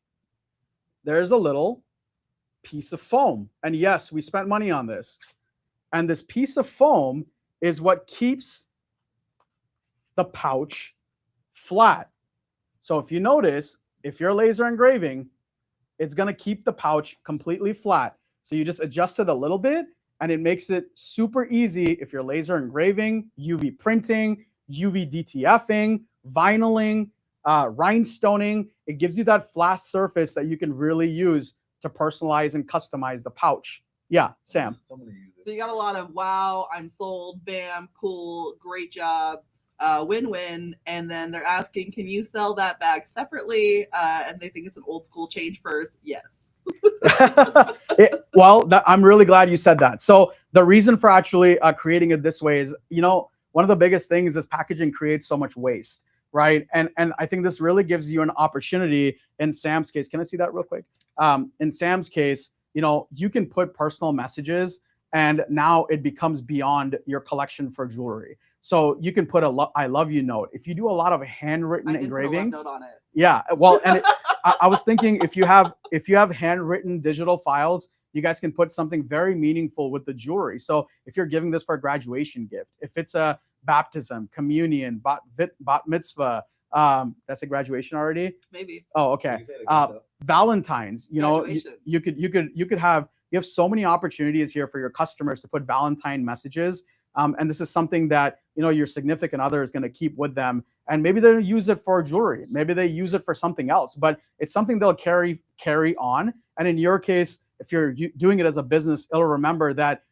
there's a little piece of foam. And yes, we spent money on this. And this piece of foam is what keeps the pouch flat. So if you notice, if you're laser engraving, it's going to keep the pouch completely flat. So you just adjust it a little bit and it makes it super easy if you're laser engraving, UV printing, UV DTFing, vinyling, rhinestoning. It gives you that flat surface that you can really use to personalize and customize the pouch. Yeah, Sam. Somebody use it. So you got a lot of wow, I'm sold, bam, cool, great job, win-win. And then they're asking, can you sell that bag separately? And they think it's an old school change purse. Yes. I'm really glad you said that. So the reason for actually creating it this way is, one of the biggest things is packaging creates so much waste, right? And I think this really gives you an opportunity in Sam's case. Can I see that real quick? In Sam's case, you can put personal messages and now it becomes beyond your collection for jewelry. So you can put I love you note. If you do a lot of handwritten engravings, note on it. Yeah, well, and I was thinking if you have handwritten digital files, you guys can put something very meaningful with the jewelry. So if you're giving this for a graduation gift, if it's a baptism, communion, bat mitzvah, that's a graduation already. Maybe. Oh, okay. Valentine's. You have so many opportunities here for your customers to put Valentine messages. And this is something that your significant other is going to keep with them, and maybe they'll use it for jewelry, maybe they use it for something else, but it's something they'll carry on. And in your case, if you're doing it as a business, it'll remember that,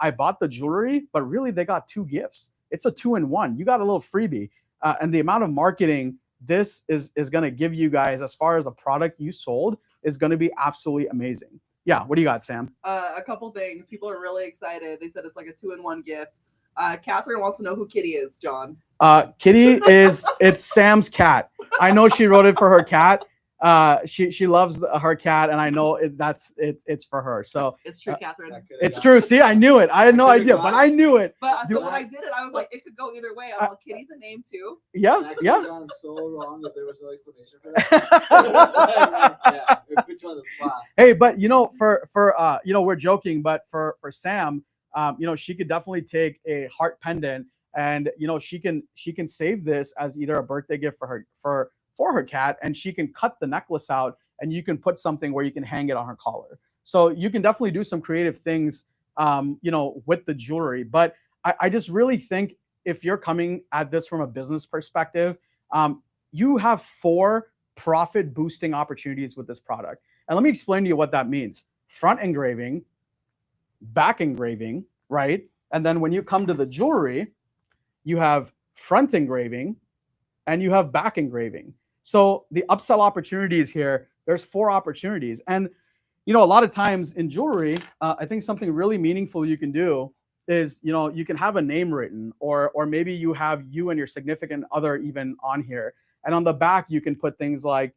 I bought the jewelry, but really they got two gifts. It's a 2-in-1. You got a little freebie, and the amount of marketing this is going to give you guys as far as a product you sold is going to be absolutely amazing. Yeah, what do you got, Sam? A couple things. People are really excited. They said it's like a 2-in-1 gift. Catherine wants to know who Kitty is, John. Kitty it's Sam's cat. I know she wrote it for her cat. She loves her cat, and I know it's for her. So it's true, Catherine. It's true. See, I knew it. I had no idea, but I knew it. But so when I did it, I was like, it could go either way. I'm like, Kitty's a name too. Yeah. That could have gone so wrong if there was no explanation for that. Yeah, it put you on the spot. Hey, but for we're joking, but for Sam, she could definitely take a heart pendant and she can save this as either a birthday gift for her cat, and she can cut the necklace out and you can put something where you can hang it on her collar. So you can definitely do some creative things with the jewelry. But I just really think if you're coming at this from a business perspective, you have 4 profit boosting opportunities with this product. And let me explain to you what that means. Front engraving, back engraving, right? And then when you come to the jewelry, you have front engraving and you have back engraving. So the upsell opportunities here, there's 4 opportunities. And a lot of times in jewelry, I think something really meaningful you can do is, you can have a name written, or maybe you have you and your significant other even on here. And on the back, you can put things like,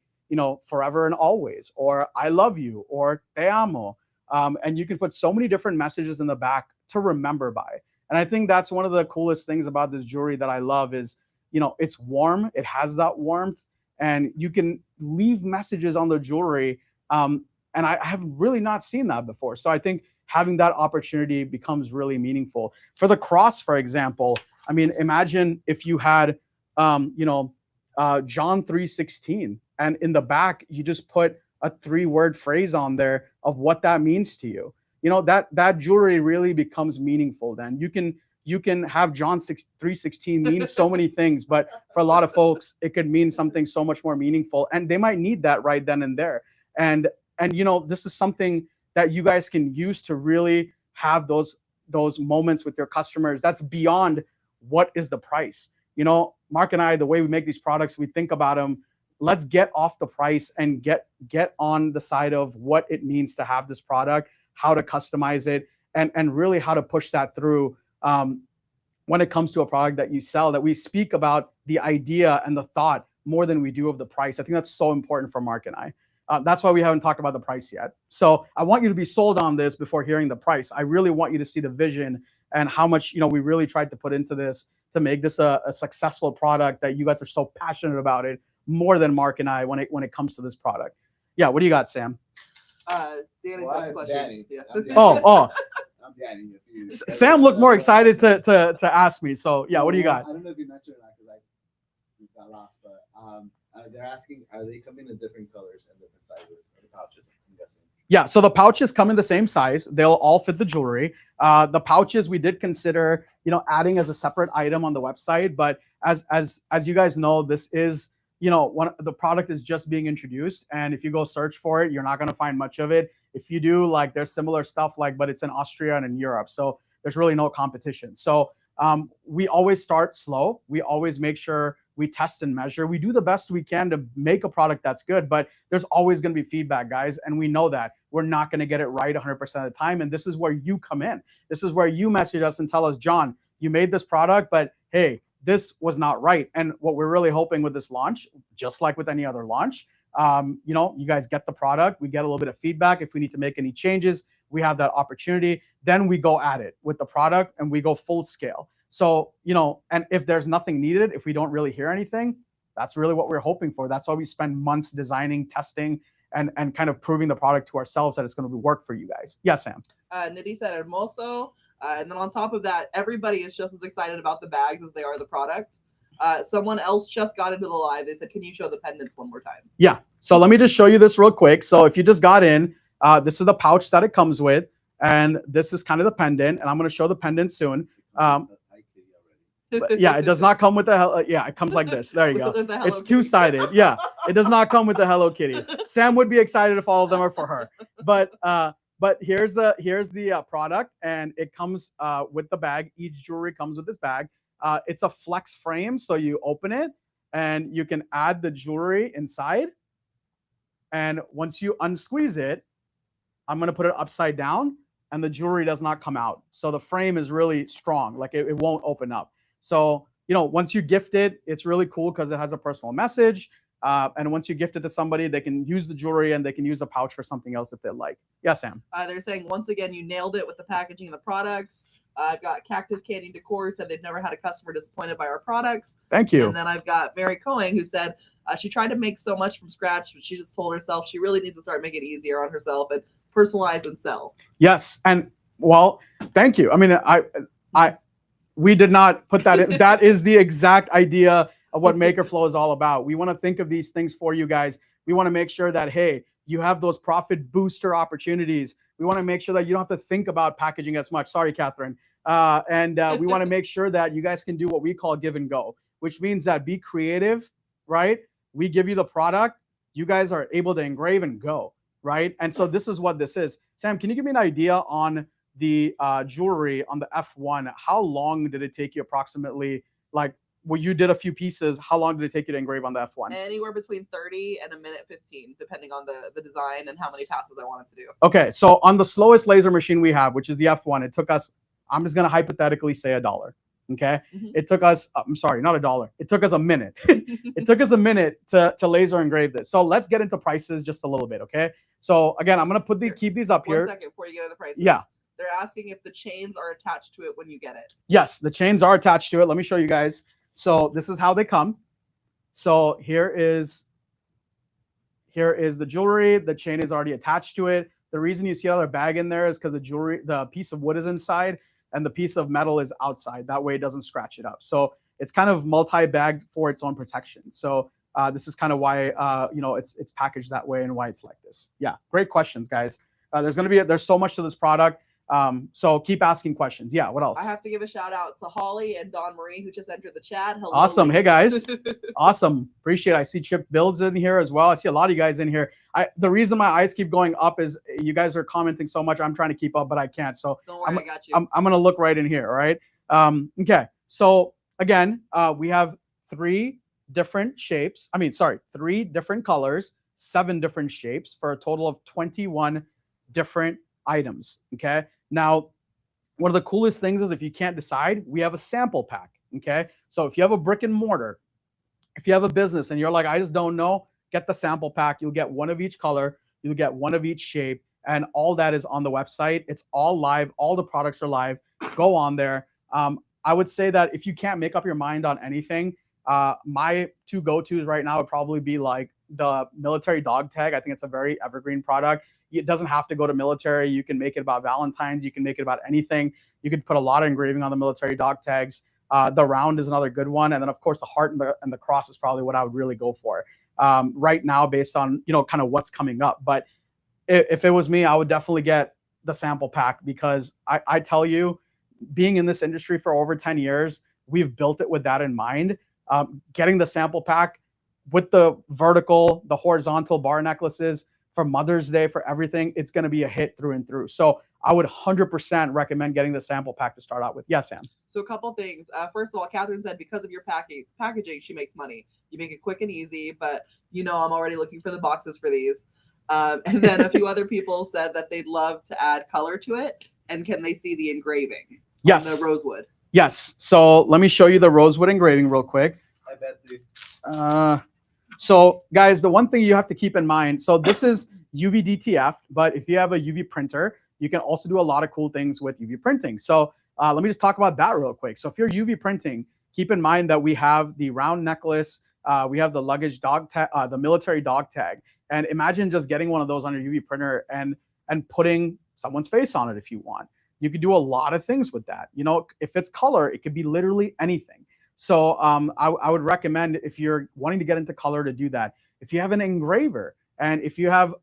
forever and always, or I love you, or te amo. And you can put so many different messages in the back to remember by. And I think that's one of the coolest things about this jewelry that I love is, it's warm. It has that warmth, and you can leave messages on the jewelry. And I have really not seen that before. So I think having that opportunity becomes really meaningful. For the cross, for example, I mean, imagine if you had, John 3:16, and in the back, you just put a 3-word phrase on there of what that means to you. That jewelry really becomes meaningful. Then you can have John 3:16 mean so many things, but for a lot of folks, it could mean something so much more meaningful, and they might need that right then and there. And this is something that you guys can use to really have those moments with your customers. That's beyond what is the price. Mark and I, the way we make these products, we think about them. Let's get off the price and get on the side of what it means to have this product, how to customize it, and really how to push that through when it comes to a product that you sell, that we speak about the idea and the thought more than we do of the price. I think that's so important for Mark and I. That's why we haven't talked about the price yet. So I want you to be sold on this before hearing the price. I really want you to see the vision and how much we really tried to put into this to make this a successful product, that you guys are so passionate about it, more than Mark and I when it comes to this product. Yeah, what do you got, Sam? Danny's got questions. Yeah. Oh. I'm Danny. Sam looked more excited to ask me. So yeah, what do you got? I don't know if you mentioned it because I got lost, but they're asking, are they coming in different colors and different sizes of the pouches? I'm guessing. Yeah, so the pouches come in the same size. They'll all fit the jewelry. The pouches we did consider, adding as a separate item on the website, but as you guys know, this is, the product is just being introduced, and if you go search for it, you're not going to find much of it. If you do, there's similar stuff, but it's in Austria and in Europe, so there's really no competition. So we always start slow. We always make sure we test and measure. We do the best we can to make a product that's good, but there's always going to be feedback, guys. And we know that we're not going to get it right 100% of the time. And this is where you come in. This is where you message us and tell us, John, you made this product, but hey, this was not right. And what we're really hoping with this launch, just like with any other launch, you guys get the product, we get a little bit of feedback. If we need to make any changes, we have that opportunity. Then we go at it with the product and we go full scale. So, and if there's nothing needed, if we don't really hear anything, that's really what we're hoping for. That's why we spend months designing, testing, and kind of proving the product to ourselves that it's going to work for you guys. Yeah, Sam. Nidhi said hermoso. And then on top of that, everybody is just as excited about the bags as they are the product. Someone else just got into the live. They said, can you show the pendants one more time? Yeah. So let me just show you this real quick. So if you just got in, this is the pouch that it comes with. And this is kind of the pendant. And I'm going to show the pendant soon. But yeah, it does not come with the yeah, it comes like this. There you go. It's two-sided. Yeah, it does not come with the Hello Kitty. Sam would be excited if all of them are for her. But here's the product, and it comes with the bag. Each jewelry comes with this bag. It's a flex frame, so you open it and you can add the jewelry inside. And once you unsqueeze it, I'm gonna put it upside down, and the jewelry does not come out. So the frame is really strong, like it won't open up. So, once you gift it, it's really cool because it has a personal message. And once you gift it to somebody, they can use the jewelry and they can use the pouch for something else if they like. Yeah, Sam. They're saying, once again, you nailed it with the packaging and the products. I've got Cactus Candy Decor said they've never had a customer disappointed by our products. Thank you. And then I've got Mary Cohen who said she tried to make so much from scratch, but she just told herself she really needs to start making it easier on herself and personalize and sell. Yes. And well, thank you. I mean, We did not put that in. That is the exact idea of what MakerFlo is all about. We want to think of these things for you guys. We want to make sure that, hey, you have those profit booster opportunities. We want to make sure that you don't have to think about packaging as much. Sorry, Catherine. We want to make sure that you guys can do what we call give and go, which means that be creative, right? We give you the product. You guys are able to engrave and go, right? And so this is what this is. Sam, can you give me an idea on the jewelry on the F1? How long did it take you approximately? Like, when you did a few pieces, how long did it take you to engrave on the F1? Anywhere between 30 and a minute 15, depending on the design and how many passes I wanted to do. Okay, so on the slowest laser machine we have, which is the F1, it took us, I'm just going to hypothetically say $1. Okay, it took us, I'm sorry, not $1. It took us a minute. It took us a minute to laser engrave this. So let's get into prices just a little bit. Okay, so again, I'm going to put keep these up here. 1 second before you get into the prices. Yeah. They're asking if the chains are attached to it when you get it. Yes, the chains are attached to it. Let me show you guys. So this is how they come. So here is the jewelry. The chain is already attached to it. The reason you see another bag in there is because the piece of wood is inside and the piece of metal is outside. That way it doesn't scratch it up. So it's kind of multi-bagged for its own protection. So this is kind of why it's packaged that way and why it's like this. Yeah, great questions, guys. There's so much to this product. So keep asking questions. Yeah, what else? I have to give a shout out to Holly and Dawn Marie, who just entered the chat. Hello, awesome. ladies. Hey guys. Awesome. Appreciate it. I see Chip Builds in here as well. I see a lot of you guys in here. The reason my eyes keep going up is you guys are commenting so much. I'm trying to keep up, but I can't. So don't worry, I got you. I'm going to look right in here. All right. Okay. So again, we have 3 different shapes. I mean, sorry, 3 different colors, 7 different shapes for a total of 21 different items. Okay. Now, one of the coolest things is if you can't decide, we have a sample pack. Okay. So if you have a brick and mortar, if you have a business and you're like, I just don't know, get the sample pack. You'll get 1 of each color. You'll get 1 of each shape. And all that is on the website. It's all live. All the products are live. Go on there. I would say that if you can't make up your mind on anything, my 2 go-tos right now would probably be like the military dog tag. I think it's a very evergreen product. It doesn't have to go to military. You can make it about Valentine's. You can make it about anything. You could put a lot of engraving on the military dog tags. The round is another good one. And then, of course, the heart and the cross is probably what I would really go for right now based on, kind of what's coming up. But if it was me, I would definitely get the sample pack because I tell you, being in this industry for over 10 years, we've built it with that in mind. Getting the sample pack with the vertical, the horizontal bar necklaces, for Mother's Day, for everything, it's going to be a hit through and through. So I would 100% recommend getting the sample pack to start out with. Yes, Sam. So a couple things. First of all, Catherine said because of your packaging, she makes money. You make it quick and easy, but I'm already looking for the boxes for these. And then a few other people said that they'd love to add color to it. And can they see the engraving? Yes. On the rosewood. Yes. So let me show you the rosewood engraving real quick. Hi, Betsy. So guys, the one thing you have to keep in mind, so this is UV DTF, but if you have a UV printer, you can also do a lot of cool things with UV printing. So let me just talk about that real quick. So if you're UV printing, keep in mind that we have the round necklace, we have the luggage dog tag, the military dog tag. And imagine just getting one of those on your UV printer and putting someone's face on it if you want. You could do a lot of things with that. If it's color, it could be literally anything. So I would recommend if you're wanting to get into color to do that. If you have an engraver and if you have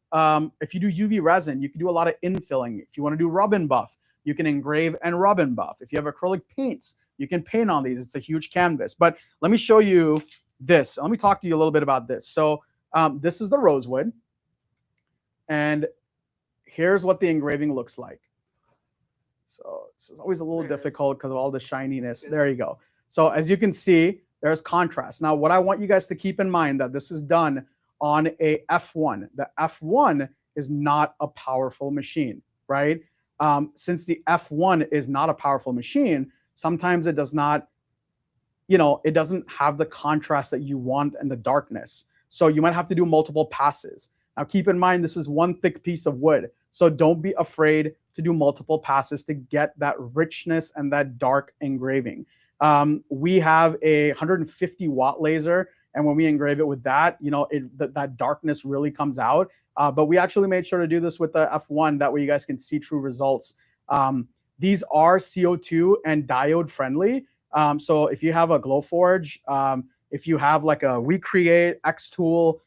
if you do UV resin, you can do a lot of infilling. If you want to do rub and buff, you can engrave and rub and buff. If you have acrylic paints, you can paint on these. It's a huge canvas. But let me show you this. Let me talk to you a little bit about this. So this is the rosewood. And here's what the engraving looks like. So this is always a little difficult because of all the shininess. There you go. So as you can see, there's contrast. Now, what I want you guys to keep in mind that this is done on a F1. The F1 is not a powerful machine, right? Since the F1 is not a powerful machine, sometimes it does not, it doesn't have the contrast that you want and the darkness. So you might have to do multiple passes. Now, keep in mind, this is one thick piece of wood. So don't be afraid to do multiple passes to get that richness and that dark engraving. We have a 150 watt laser, and when we engrave it with that, that darkness really comes out. But we actually made sure to do this with the F1. That way you guys can see true results. these are CO2 and diode friendly. So if you have a Glowforge, if you have like a Recreate, Xtool,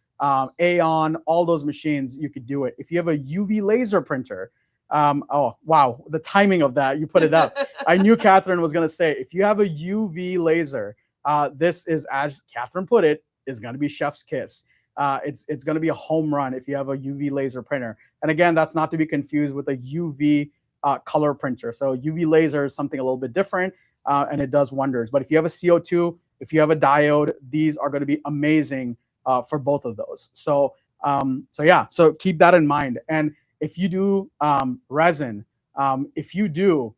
Aeon, all those machines, you could do it. If you have a UV laser printer, oh wow, the timing of that, you put it up. I knew Catherine was gonna say, if you have a UV laser, this is, as Catherine put it, is gonna be chef's kiss. It's gonna be a home run if you have a UV laser printer. And again, that's not to be confused with a UV color printer. So UV laser is something a little bit different, and it does wonders. But if you have a CO2, if you have a diode, these are going to be amazing for both of those. So yeah, so keep that in mind. And if you do resin, if you do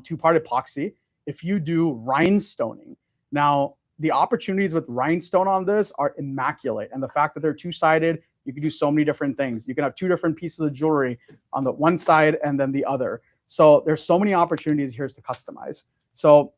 two-part epoxy, if you do rhinestoning, now the opportunities with rhinestone on this are immaculate. And the fact that they're two-sided, you can do so many different things. You can have two different pieces of jewelry on the one side and then the other. So there's so many opportunities here to customize. So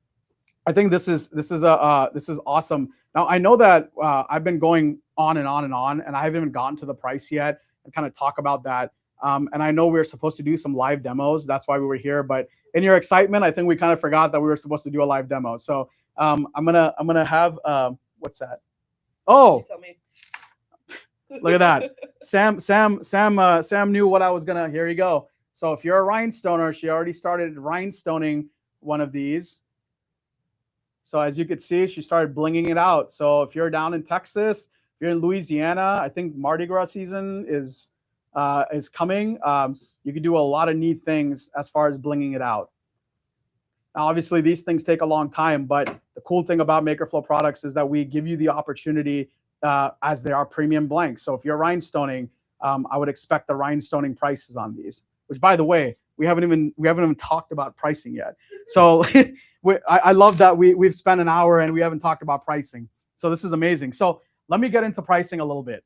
I think this is awesome. Now I know that I've been going on and on and on, and I haven't even gotten to the price yet and kind of talk about that. And I know we were supposed to do some live demos. That's why we were here. But in your excitement, I think we kind of forgot that we were supposed to do a live demo. So I'm gonna have what's that? Oh, Tell me. look at that. Sam knew what I was gonna. Here you go. So if you're a rhinestoner, she already started rhinestoning one of these. So as you can see, she started blinging it out. So if you're down in Texas, if you're in Louisiana, I think Mardi Gras season is coming. You can do a lot of neat things as far as blinging it out. Now, obviously, these things take a long time, but the cool thing about MakerFlo products is that we give you the opportunity as they are premium blanks. So if you're rhinestoning, I would expect the rhinestoning prices on these. Which, by the way, we haven't even talked about pricing yet. So I love that we've spent an hour and we haven't talked about pricing. So this is amazing. So let me get into pricing a little bit.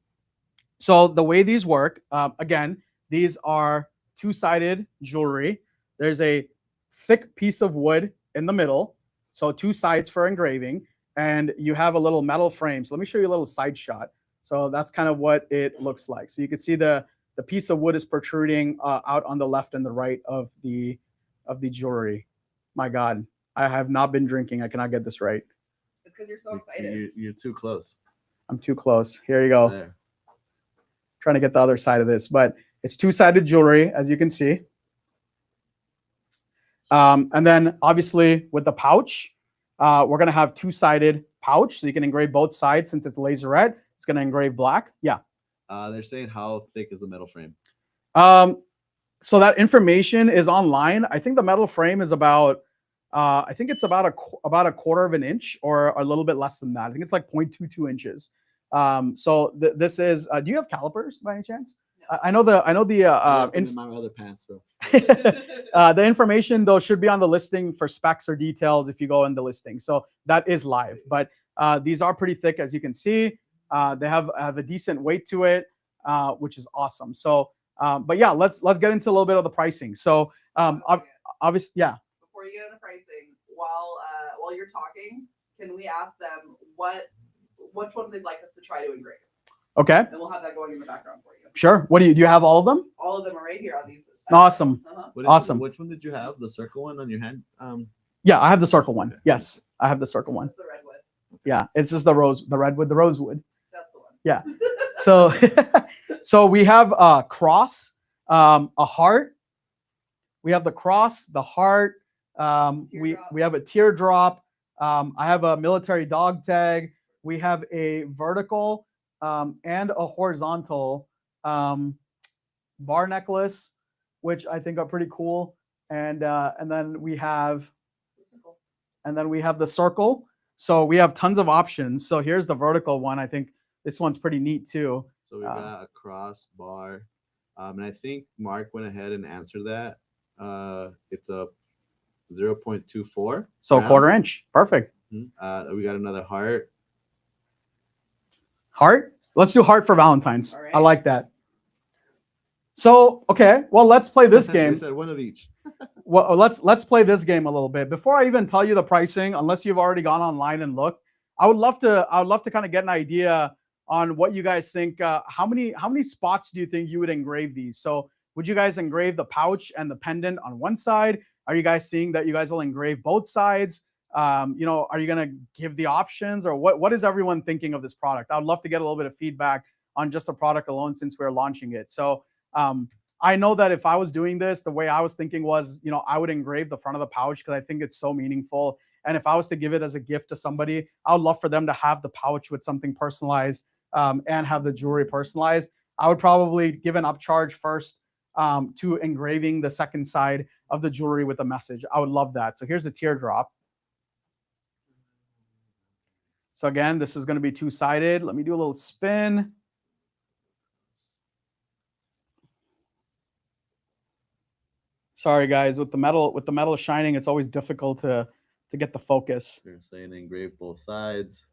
So the way these work, again, these are two-sided jewelry. There's a thick piece of wood in the middle, so two sides for engraving, and you have a little metal frame. So let me show you a little side shot. So that's kind of what it looks like. So you can see the piece of wood is protruding out on the left and the right of the jewelry. My God, I have not been drinking. I cannot get this right. It's because you're so excited. You're too close. I'm too close. Here you go. There. Trying to get the other side of this, but it's two-sided jewelry, as you can see. And then obviously with the pouch, we're going to have two-sided pouch. So you can engrave both sides. Since it's laserette, it's going to engrave black. Yeah. They're saying how thick is the metal frame? So that information is online. I think the metal frame is about, I think it's about a 1/4 of an inch or a little bit less than that. I think it's like 0.22 inches. So this is, do you have calipers by any chance? No. I know the in my other pants, bro. The information though should be on the listing for specs or details if you go in the listing. So that is live, but these are pretty thick, as you can see. They have a decent weight to it, which is awesome. So, but yeah, let's get into a little bit of the pricing. So, obviously, yeah. Before you get into pricing, while you're talking, can we ask them which one they'd like us to try to engrave? Okay. And we'll have that going in the background for you. Sure. What do you have all of them? All of them are right here on these. Awesome. Awesome. Which one did you have? The circle one on your hand? Yeah, I have the circle one. Yes, I have the circle one. That's the redwood. Yeah, it's just the redwood, the rosewood. That's the one. Yeah. So, so we have a cross, a heart. We have the cross, the heart. We have a teardrop. I have a military dog tag. We have a vertical and a horizontal bar necklace, which I think are pretty cool. And then we have the circle. So we have tons of options. So here's the vertical one. I think this one's pretty neat too. So we got a cross bar, and I think Mark went ahead and answered that. It's a 0.24. So round. 1/4 inch. Perfect. We got another heart. Heart? Let's do heart for Valentine's. Right. I like that. So, okay, well, let's play this game. They said one of each. Well, let's play this game a little bit. Before I even tell you the pricing, unless you've already gone online and looked, I would love to kind of get an idea on what you guys think. How many spots do you think you would engrave these? So would you guys engrave the pouch and the pendant on one side? Are you guys seeing that you guys will engrave both sides? You know, are you going to give the options, or what is everyone thinking of this product? I would love to get a little bit of feedback on just the product alone since we're launching it. So I know that if I was doing this, the way I was thinking was, you know, I would engrave the front of the pouch because I think it's so meaningful. And if I was to give it as a gift to somebody, I would love for them to have the pouch with something personalized and have the jewelry personalized. I would probably give an upcharge first to engraving the second side of the jewelry with a message. I would love that. So here's the teardrop. So again, this is going to be two-sided. Let me do a little spin. Sorry guys, with the metal shining, it's always difficult to get the focus. You're saying engrave both sides.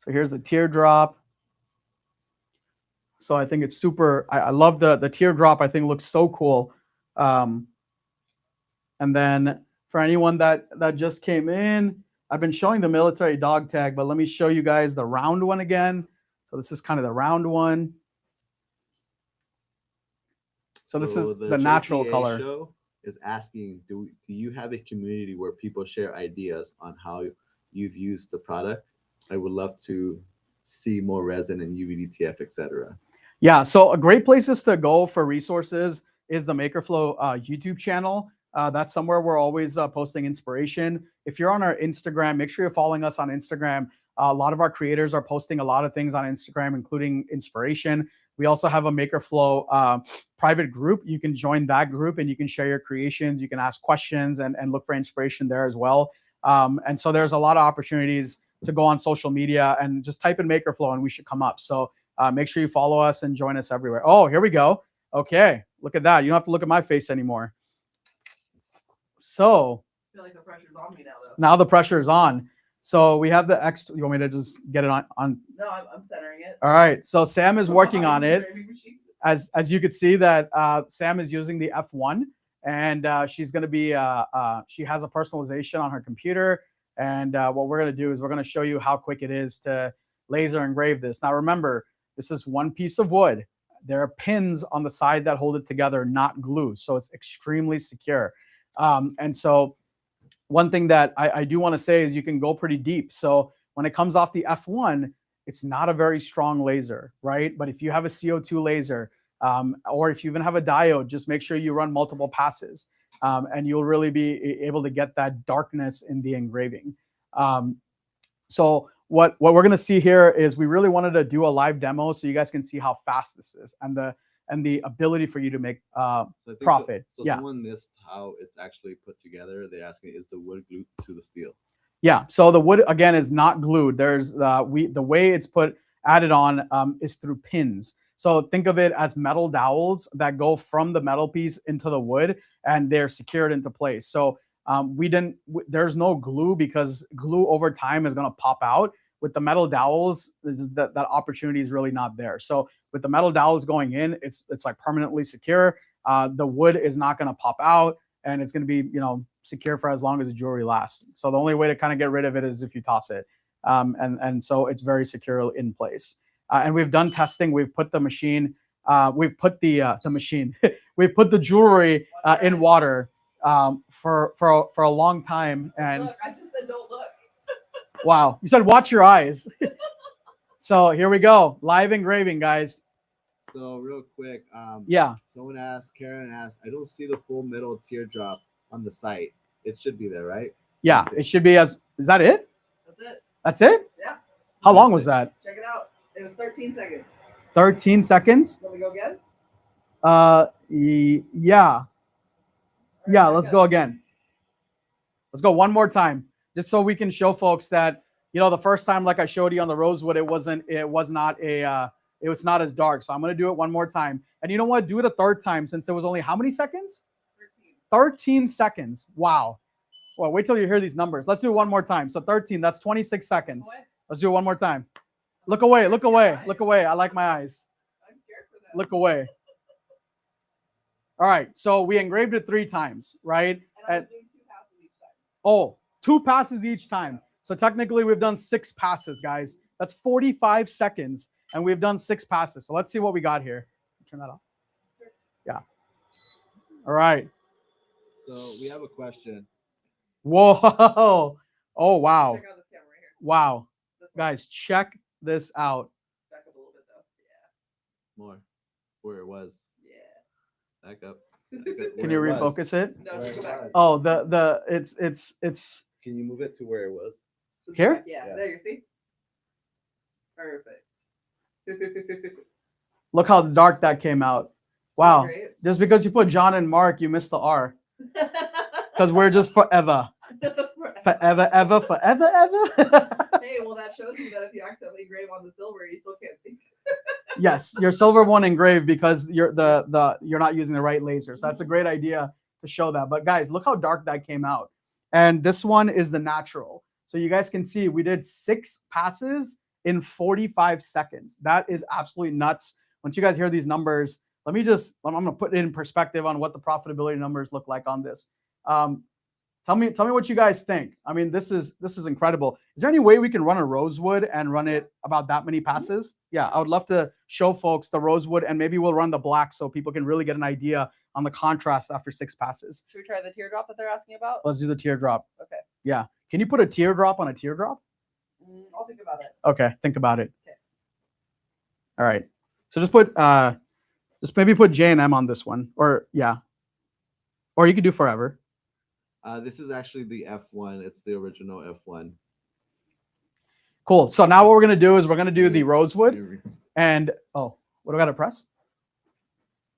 So here's the teardrop. So I think it's super. I love the teardrop. I think looks so cool. And then for anyone that just came in, I've been showing the military dog tag, but let me show you guys the round one again. So this is kind of the round one. So this is the natural color. Show is asking, do you have a community where people share ideas on how you've used the product? I would love to see more resin and UVDTF, etc. Yeah, so a great places to go for resources is the MakerFlo YouTube channel. That's somewhere we're always posting inspiration. If you're on our Instagram, make sure you're following us on Instagram. A lot of our creators are posting a lot of things on Instagram, including inspiration. We also have a MakerFlo private group. You can join that group and you can share your creations. You can ask questions and look for inspiration there as well. And so there's a lot of opportunities to go on social media and just type in MakerFlo and we should come up. So make sure you follow us and join us everywhere. Oh, here we go. Okay, look at that. You don't have to look at my face anymore. So I feel like the pressure's on me now, though. now the pressure is on. So we have the X. You want me to just get it on? No, I'm centering it. All right. So Sam is working on it. As you could see that Sam is using the F1 and she's going to be, she has a personalization on her computer. And what we're going to do is we're going to show you how quick it is to laser engrave this. Now, remember, this is one piece of wood. There are pins on the side that hold it together, not glue. So it's extremely secure. And so one thing that I do want to say is you can go pretty deep. So when it comes off the F1, it's not a very strong laser, right? But if you have a CO2 laser, or if you even have a diode, just make sure you run multiple passes, and you'll really be able to get that darkness in the engraving. So what we're going to see here is we really wanted to do a live demo so you guys can see how fast this is and the ability for you to make profit. So someone missed how it's actually put together. They're asking, is the wood glued to the steel? Yeah, so the wood again is not glued. There's the way it's added on is through pins. So think of it as metal dowels that go from the metal piece into the wood and they're secured into place. So there's no glue because glue over time is going to pop out. With the metal dowels, that opportunity is really not there. So with the metal dowels going in, it's like permanently secure. The wood is not going to pop out and it's going to be, secure for as long as the jewelry lasts. So the only way to kind of get rid of it is if you toss it. And so it's very secure in place. And we've done testing. We've put the machine, we've put the machine, we've put the jewelry in water for a long time. And look, I just said don't look. Wow, you said watch your eyes. So here we go, live engraving, guys. So real quick, yeah. Karen asked, I don't see the full metal teardrop on the site. It should be there, right? Yeah, it should be is that it? That's it. That's it? Yeah. How long was that? Check it out. It was 13 seconds. 13 seconds? Let me go again? Yeah. Yeah, let's go again. Let's go one more time. Just so we can show folks that, the first time, like I showed you on the rosewood, it was not as dark. So I'm going to do it one more time. And you know what? Do it a third time since it was only how many seconds? 13 seconds. Wow. Well, wait till you hear these numbers. Let's do it one more time. So 13, that's 26 seconds. Let's do it one more time. Look away, look away, look away. I like my eyes. I'm scared for that. Look away. All right. So we engraved it 3 times, right? And I'm doing 2 passes each time. Oh, 2 passes each time. So technically we've done 6 passes, guys. That's 45 seconds and we've done 6 passes. So let's see what we got here. Turn that off. Yeah. All right. So we have a question. Whoa. Oh, wow. Check out this camera right here. Wow. This one. Guys, check this out. Back up a little bit though. Yeah. More. Where it was. Yeah. Back up. Can you refocus it? No, just go back. Oh, it's Can you move it to where it was? Just Here? go back. Yeah. Yes. There you see. Perfect. look how dark that came out. Wow. Great. Just because you put John and Mark, you missed the R. Because we're just forever. Forever, ever, forever, ever. Hey, well, that shows you that if you accidentally engrave on the silver, you still can't see. Yes, your silver one engraved because you're you're not using the right laser. So that's a great idea to show that. But guys, look how dark that came out. And this one is the natural. So you guys can see we did 6 passes in 45 seconds. That is absolutely nuts. Once you guys hear these numbers, I'm going to put it in perspective on what the profitability numbers look like on this. Tell me what you guys think. I mean, this is incredible. Is there any way we can run a rosewood and run it about that many passes? Yeah, I would love to show folks the rosewood, and maybe we'll run the black so people can really get an idea on the contrast after 6 passes. Should we try the teardrop that they're asking about? Let's do the teardrop. Okay. Yeah. Can you put a teardrop on a teardrop? I'll think about it. Okay, think about it. Okay. All right. So just maybe put J and M on this one, or yeah, or you could do forever. This is actually the F1. It's the original F1. Cool. So now what we're gonna do is we're gonna do the rosewood, and what do I gotta press?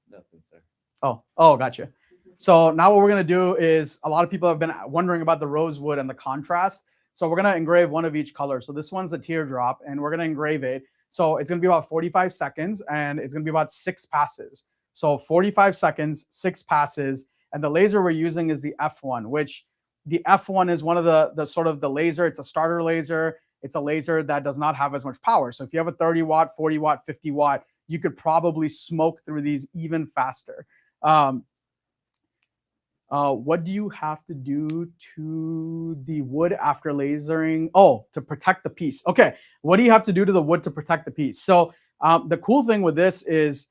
Nothing, sir. Oh, gotcha. So now what we're gonna do is a lot of people have been wondering about the rosewood and the contrast. So we're gonna engrave one of each color. So this one's a teardrop, and we're gonna engrave it. So it's gonna be about 45 seconds, and it's gonna be about 6 passes. So 45 seconds, 6 passes, and the laser we're using is the F1, which the F1 is one of the sort of the laser. It's a starter laser. It's a laser that does not have as much power. So if you have a 30 watt, 40 watt, 50 watt, you could probably smoke through these even faster. What do you have to do to the wood after lasering? Oh, to protect the piece. Okay, what do you have to do to the wood to protect the piece? So the cool thing with this is,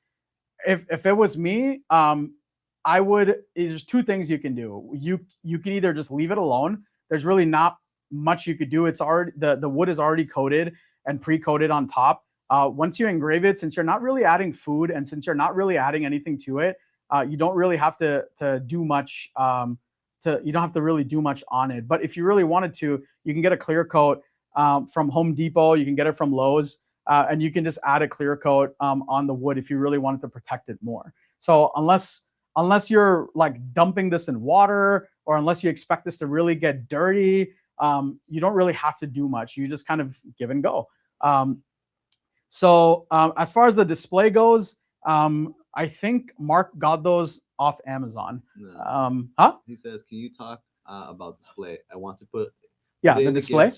if it was me, there's 2 things you can do. You can either just leave it alone. There's really not much you could do. It's already the wood is already coated and pre-coated on top. Once you engrave it, since you're not really adding food and since you're not really adding anything to it, you don't really have to do much. You don't have to really do much on it. But if you really wanted to, you can get a clear coat from Home Depot. You can get it from Lowe's, and you can just add a clear coat on the wood if you really wanted to protect it more. So unless you're like dumping this in water, or unless you expect this to really get dirty, you don't really have to do much. You just kind of give and go. As far as the display goes, I think Mark got those off Amazon. No. Huh? He says, "Can you talk about display? I want to put the display.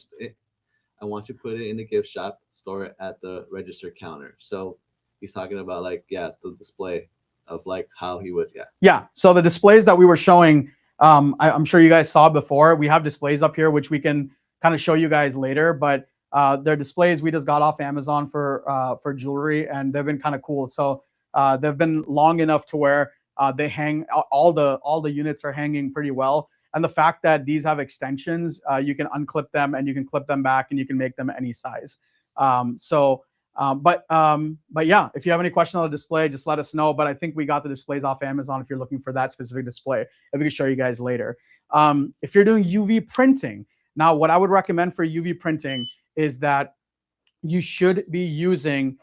I want you to put it in the gift shop, store it at the register counter." So he's talking about the display of how he would So the displays that we were showing, I'm sure you guys saw before. We have displays up here which we can kind of show you guys later, but they're displays we just got off Amazon for jewelry, and they've been kind of cool. So they've been long enough to where they hang, all the units are hanging pretty well. And the fact that these have extensions, you can unclip them and you can clip them back and you can make them any size. But yeah, if you have any question on the display, just let us know. But I think we got the displays off Amazon if you're looking for that specific display, and we can show you guys later. If you're doing UV printing, now what I would recommend for UV printing is that you should be using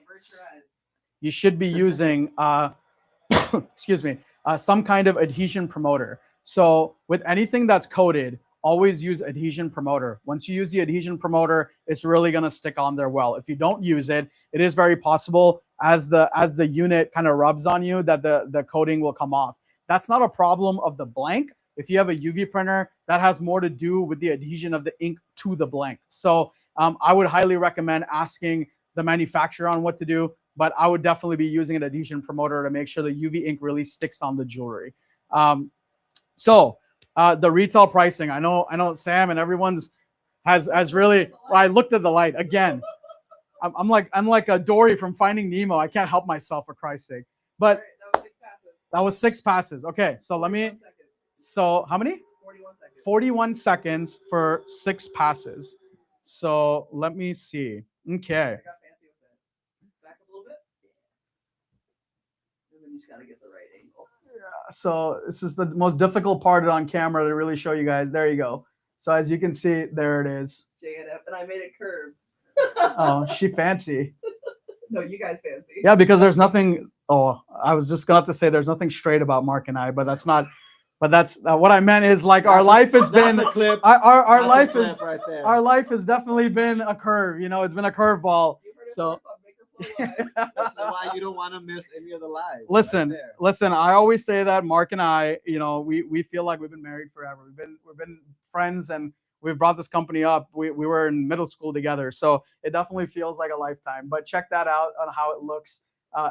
excuse me, some kind of adhesion promoter. So with anything that's coated, always use adhesion promoter. Once you use the adhesion promoter, it's really going to stick on there well. If you don't use it, it is very possible as the unit kind of rubs on you that the coating will come off. That's not a problem of the blank. If you have a UV printer, that has more to do with the adhesion of the ink to the blank. So I would highly recommend asking the manufacturer on what to do, but I would definitely be using an adhesion promoter to make sure the UV ink really sticks on the jewelry. The retail pricing, I know Sam and everyone's has really, I looked at the light again. I'm like a Dory from Finding Nemo. I can't help myself, for Christ's sake. But That was 6 passes. Okay, so let me. 41 seconds. So how many? 41 seconds. 41 seconds for 6 passes. So let me see. Okay. I got fancy with it. Back up a little bit. And then you just gotta get the right angle. So this is the most difficult part on camera to really show you guys. There you go. So as you can see, there it is. JNF, and I made it curved. Oh, she fancy. No, you guys fancy. Yeah, because there's nothing. Oh, I was just going to say there's nothing straight about Mark and I, but that's not. But that's what I meant is like our life has been a clip. Our life is right there. our life has definitely been a curve. You know, it's been a curveball. You heard it So. first on MakerFlo Live. This is why you don't want to miss any of the lives. Listen, right there. listen. I always say that Mark and I, you know, we feel like we've been married forever. We've been friends, and we've brought this company up. We were in middle school together, so it definitely feels like a lifetime. But check that out on how it looks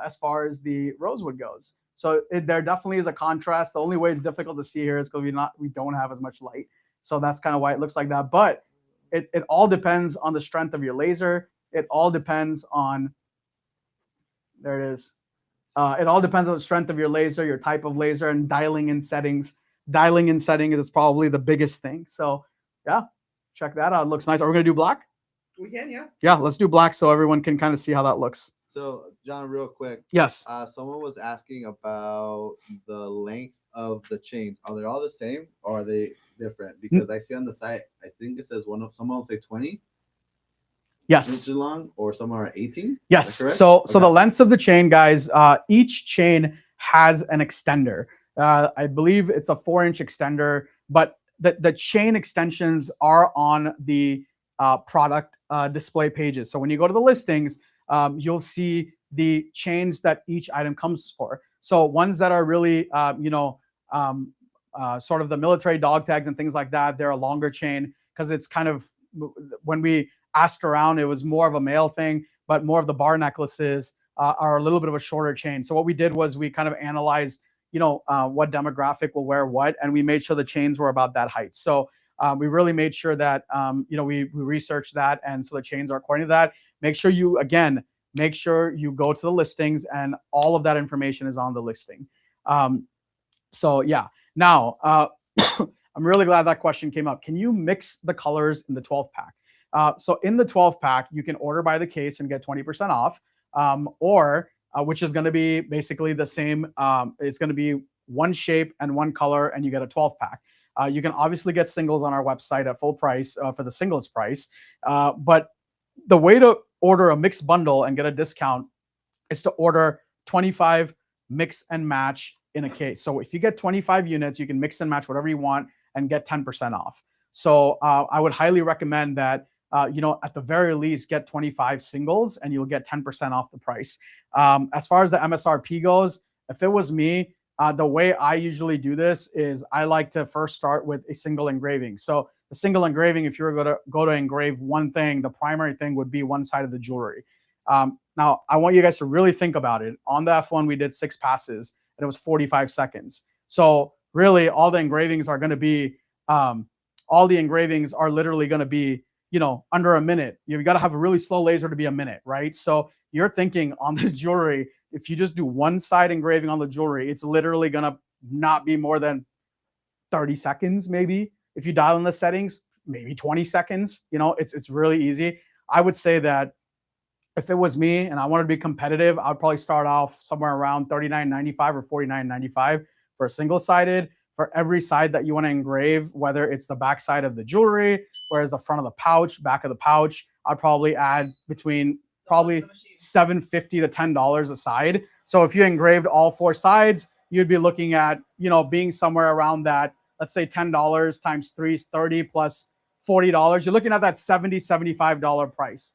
as far as the rosewood goes. So there definitely is a contrast. The only way it's difficult to see here is because we don't have as much light. So that's kind of why it looks like that. But it all depends on the strength of your laser. It all depends on. There it is. It all depends on the strength of your laser, your type of laser, and dialing in settings. Dialing in settings is probably the biggest thing. So, yeah, check that out. It looks nice. Are we going to do black? We can, yeah. Yeah, let's do black so everyone can kind of see how that looks. So, John, real quick. Yes. Someone was asking about the length of the chains. Are they all the same or are they different? Because I see on the site, I think it says someone will say 20 Yes. inches long, or some are 18. Yes. Correct? So Okay. the lengths of the chain, guys, each chain has an extender. I believe it's a 4-inch extender, but the chain extensions are on the product display pages. So when you go to the listings, you'll see the chains that each item comes for. So ones that are really, sort of the military dog tags and things like that, they're a longer chain because it's kind of, when we asked around, it was more of a male thing, but more of the bar necklaces are a little bit of a shorter chain. So what we did was we kind of analyzed, what demographic will wear what, and we made sure the chains were about that height. So we really made sure that, we researched that. And so the chains are according to that. Make sure you go to the listings, and all of that information is on the listing. So yeah, now I'm really glad that question came up. Can you mix the colors in the 12 pack? So in the 12 pack, you can order by the case and get 20% off, or which is going to be basically the same. It's going to be one shape and one color, and you get a 12 pack. You can obviously get singles on our website at full price for the singles price. But the way to order a mixed bundle and get a discount is to order 25 mix and match in a case. So if you get 25 units, you can mix and match whatever you want and get 10% off. So I would highly recommend that, at the very least, get 25 singles and you'll get 10% off the price. As far as the MSRP goes, if it was me, the way I usually do this is I like to first start with a single engraving. So the single engraving, if you were going to go to engrave one thing, the primary thing would be one side of the jewelry. Now, I want you guys to really think about it. On the F1, we did 6 passes and it was 45 seconds. So really, all the engravings are literally going to be, under a minute. You've got to have a really slow laser to be a minute, right? So you're thinking on this jewelry, if you just do one side engraving on the jewelry, it's literally going to not be more than 30 seconds, maybe. If you dial in the settings, maybe 20 seconds. It's really easy. I would say that if it was me and I wanted to be competitive, I'd probably start off somewhere around $39.95 or $49.95 for a single-sided. For every side that you want to engrave, whether it's the back side of the jewelry, whereas the front of the pouch, back of the pouch, I'd probably add between $7.50 to $10 a side. So if you engraved all 4 sides, you'd be looking at, being somewhere around that, let's say $10 times 3 is 30 plus $40. You're looking at that $70, $75 price.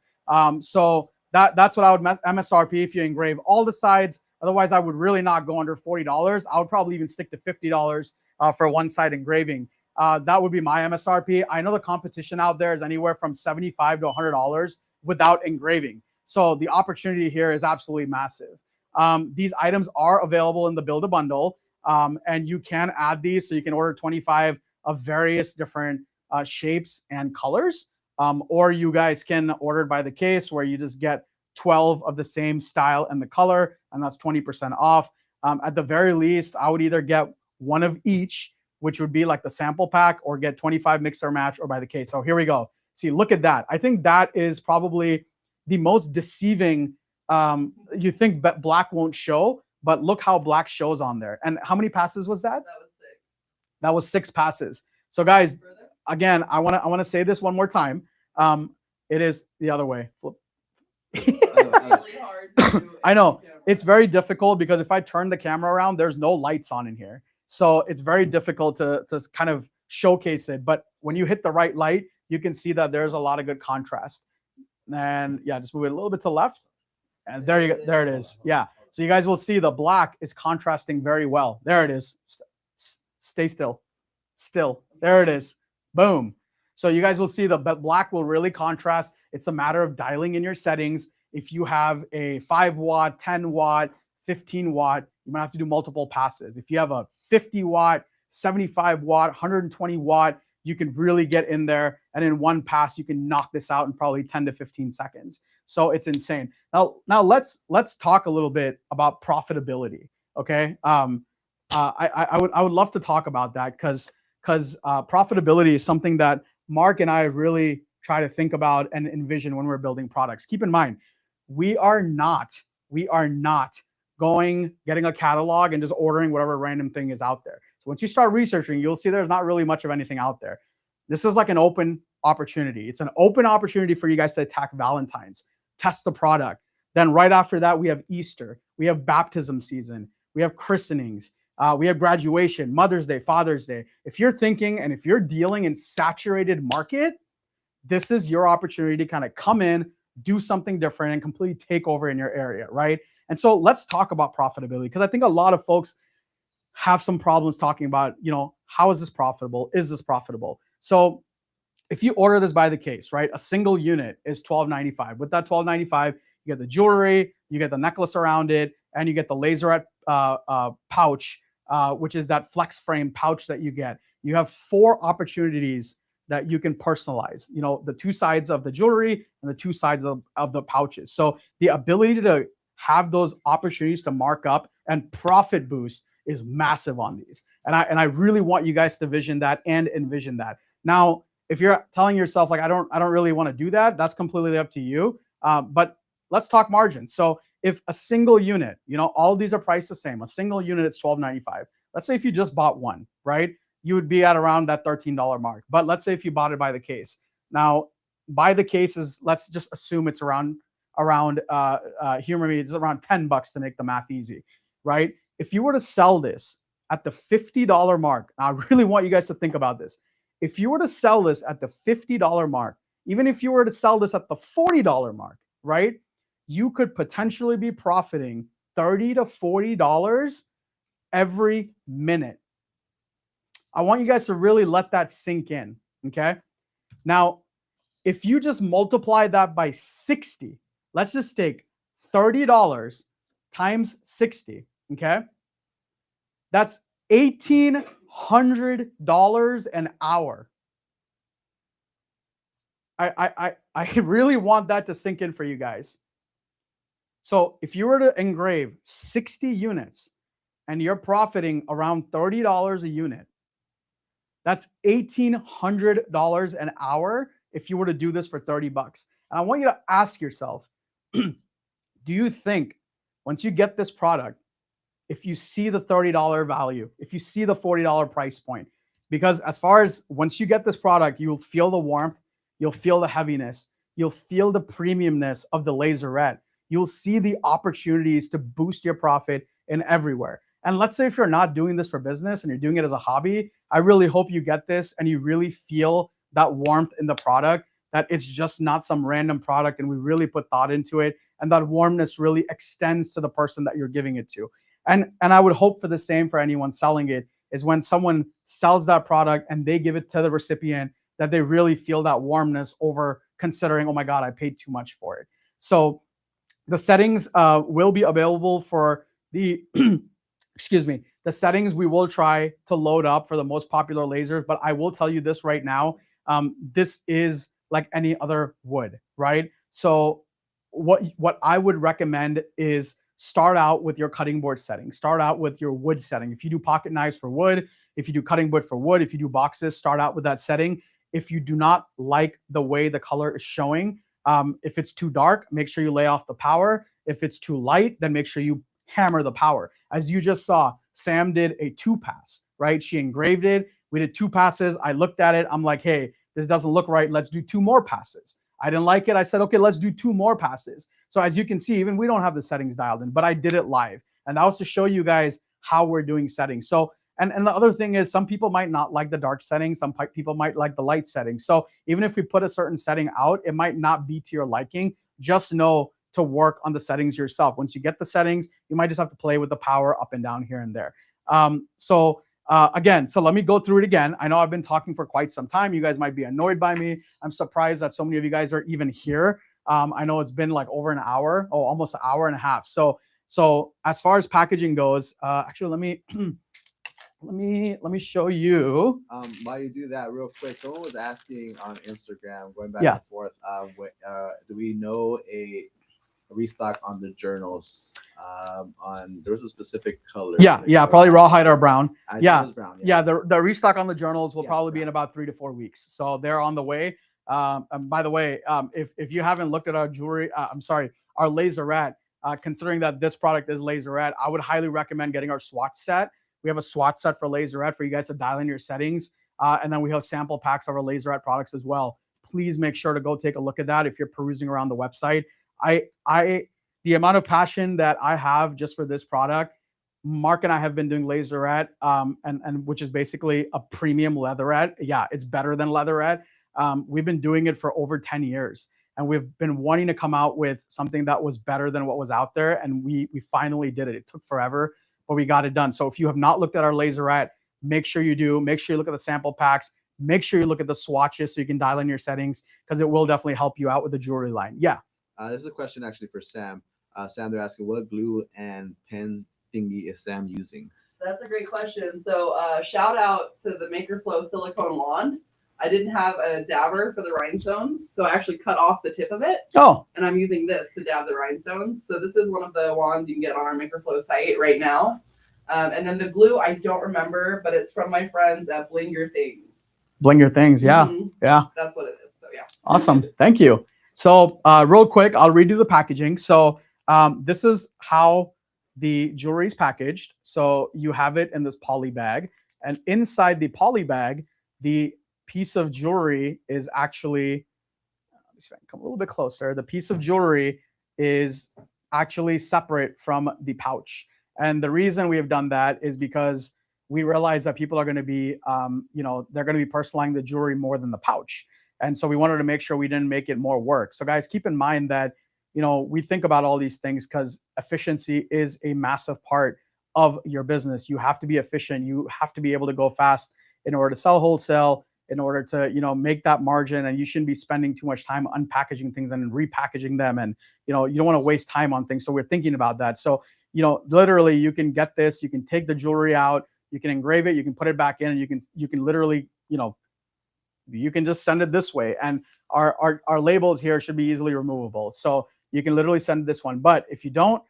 So that's what I would MSRP if you engrave all the sides. Otherwise, I would really not go under $40. I would probably even stick to $50 for one side engraving. That would be my MSRP. I know the competition out there is anywhere from $75 to $100 without engraving. So the opportunity here is absolutely massive. These items are available in the Build a Bundle, and you can add these. So you can order 25 of various different shapes and colors, or you guys can order it by the case where you just get 12 of the same style and the color, and that's 20% off. At the very least, I would either get one of each, which would be like the sample pack, or get 25 mix or match, or by the case. So here we go. See, look at that. I think that is probably the most deceiving. You think black won't show, but look how black shows on there. And how many passes was that? That was 6. That was 6 passes. So guys, Further? again, I want to say this one more time. It is the other way. Flip. Really hard to do I know. on camera. It's very difficult because if I turn the camera around, there's no lights on in here. So it's very difficult to kind of showcase it. But when you hit the right light, you can see that there's a lot of good contrast. And yeah, just move it a little bit to the left. And there you go. There it is. Yeah. So you guys will see the black is contrasting very well. There it is. Stay still. Still. There it is. Boom. So you guys will see the black will really contrast. It's a matter of dialing in your settings. If you have a 5 watt, 10 watt, 15 watt, you might have to do multiple passes. If you have a 50 watt, 75 watt, 120 watt, you can really get in there. And in one pass, you can knock this out in probably 10 to 15 seconds. So it's insane. Now let's talk a little bit about profitability. Okay. I would love to talk about that because profitability is something that Mark and I really try to think about and envision when we're building products. Keep in mind, we are not getting a catalog and just ordering whatever random thing is out there. So once you start researching, you'll see there's not really much of anything out there. This is like an open opportunity. It's an open opportunity for you guys to attack Valentine's, test the product. Then right after that, we have Easter, we have baptism season, we have christenings, we have graduation, Mother's Day, Father's Day. If you're thinking and if you're dealing in saturated market, this is your opportunity to kind of come in, do something different, and completely take over in your area, right? And so let's talk about profitability, because I think a lot of folks have some problems talking about, how is this profitable? Is this profitable? So if you order this by the case, right, a single unit is $12.95. With that $12.95, you get the jewelry, you get the necklace around it, and you get the laserette pouch, which is that flex frame pouch that you get. You have 4 opportunities that you can personalize, the 2 sides of the jewelry and the 2 sides of the pouches. So the ability to have those opportunities to mark up and profit boost is massive on these. And I really want you guys to envision that. Now, if you're telling yourself like, I don't really want to do that, that's completely up to you. But let's talk margin. So if a single unit, all these are priced the same, a single unit is $12.95. Let's say if you just bought one, right? You would be at around that $13 mark. But let's say if you bought it by the case. Now, by the cases, let's just assume it's around humor me, it's around $10 to make the math easy, right? If you were to sell this at the $50 mark, I really want you guys to think about this. If you were to sell this at the $50 mark, even if you were to sell this at the $40 mark, right? You could potentially be profiting $30 to $40 every minute. I want you guys to really let that sink in, okay? Now, if you just multiply that by 60, let's just take $30 times 60, okay? That's $1,800 an hour. I really want that to sink in for you guys. So if you were to engrave 60 units and you're profiting around $30 a unit, that's $1,800 an hour if you were to do this for $30. And I want you to ask yourself, do you think once you get this product, if you see the $30 value, if you see the $40 price point, because as far as once you get this product, you'll feel the warmth, you'll feel the heaviness, you'll feel the premiumness of the laserette. You'll see the opportunities to boost your profit in everywhere. And let's say if you're not doing this for business and you're doing it as a hobby, I really hope you get this and you really feel that warmth in the product, that it's just not some random product and we really put thought into it. And that warmness really extends to the person that you're giving it to. And I would hope for the same for anyone selling it, is when someone sells that product and they give it to the recipient, that they really feel that warmness over considering, oh my God, I paid too much for it. So the settings will be available for the, the settings we will try to load up for the most popular lasers, but I will tell you this right now, this is like any other wood, right? So what I would recommend is start out with your cutting board setting. Start out with your wood setting. If you do pocket knives for wood, if you do cutting board for wood, if you do boxes, start out with that setting. If you do not like the way the color is showing, if it's too dark, make sure you lay off the power. If it's too light, then make sure you hammer the power. As you just saw, Sam did a 2-pass, right? She engraved it. We did 2 passes. I looked at it. I'm like, hey, this doesn't look right. Let's do 2 more passes. I didn't like it. I said, okay, let's do 2 more passes. So as you can see, even we don't have the settings dialed in, but I did it live. And that was to show you guys how we're doing settings. So, and the other thing is some people might not like the dark settings. Some people might like the light settings. So even if we put a certain setting out, it might not be to your liking. Just know to work on the settings yourself. Once you get the settings, you might just have to play with the power up and down here and there. Again, so let me go through it again. I know I've been talking for quite some time. You guys might be annoyed by me. I'm surprised that so many of you guys are even here. I know it's been like over an hour, almost an hour and a half. So as far as packaging goes, actually, let me let me show you. While you do that, real quick, someone was asking on Instagram, going back Yeah. and forth, do we know a restock on the journals? There was a specific color. Yeah, probably rawhide or brown. I think Yeah. it was brown. Yeah, the restock on the journals will Yeah, probably be brown. in about 3 to 4 weeks. So they're on the way. And by the way, if you haven't looked at our jewelry, our laserette, considering that this product is laserette, I would highly recommend getting our swatch set. We have a swatch set for laserette for you guys to dial in your settings. And then we have sample packs of our laserette products as well. Please make sure to go take a look at that if you're perusing around the website. The amount of passion that I have just for this product, Mark and I have been doing laserette, and which is basically a premium leatherette. Yeah, it's better than leatherette. We've been doing it for over 10 years, and we've been wanting to come out with something that was better than what was out there, and we finally did it. It took forever, but we got it done. So if you have not looked at our laserette, make sure you do. Make sure you look at the sample packs. Make sure you look at the swatches so you can dial in your settings, because it will definitely help you out with the jewelry line. Yeah. This is a question actually for Sam. Sam, they're asking, what glue and pen thingy is Sam using? That's a great question. So shout out to the MakerFlo silicone wand. I didn't have a dabber for the rhinestones, so I actually cut off the tip of it. Oh. And I'm using this to dab the rhinestones. So this is one of the wands you can get on our MakerFlo site right now. And then the glue, I don't remember, but it's from my friends at Bling Your Things. Bling Your Things, yeah. Mm-hmm. Yeah. That's what it is. So yeah. Awesome. Thank you. So real quick, I'll redo the packaging. So this is how the jewelry is packaged. So you have it in this poly bag, and inside the poly bag, the piece of jewelry is actually, let me see if I can come a little bit closer. The piece of jewelry is actually separate from the pouch. And the reason we have done that is because we realize that people are going to be, they're going to be personalizing the jewelry more than the pouch. And so we wanted to make sure we didn't make it more work. So guys, keep in mind that, we think about all these things because efficiency is a massive part of your business. You have to be efficient. You have to be able to go fast in order to sell wholesale, in order to, make that margin. And you shouldn't be spending too much time unpackaging things and repackaging them. And, you don't want to waste time on things. So we're thinking about that. So, literally you can get this, you can take the jewelry out, you can engrave it, you can put it back in, and you can literally, you can just send it this way. And our labels here should be easily removable. So you can literally send this one. But if you don't,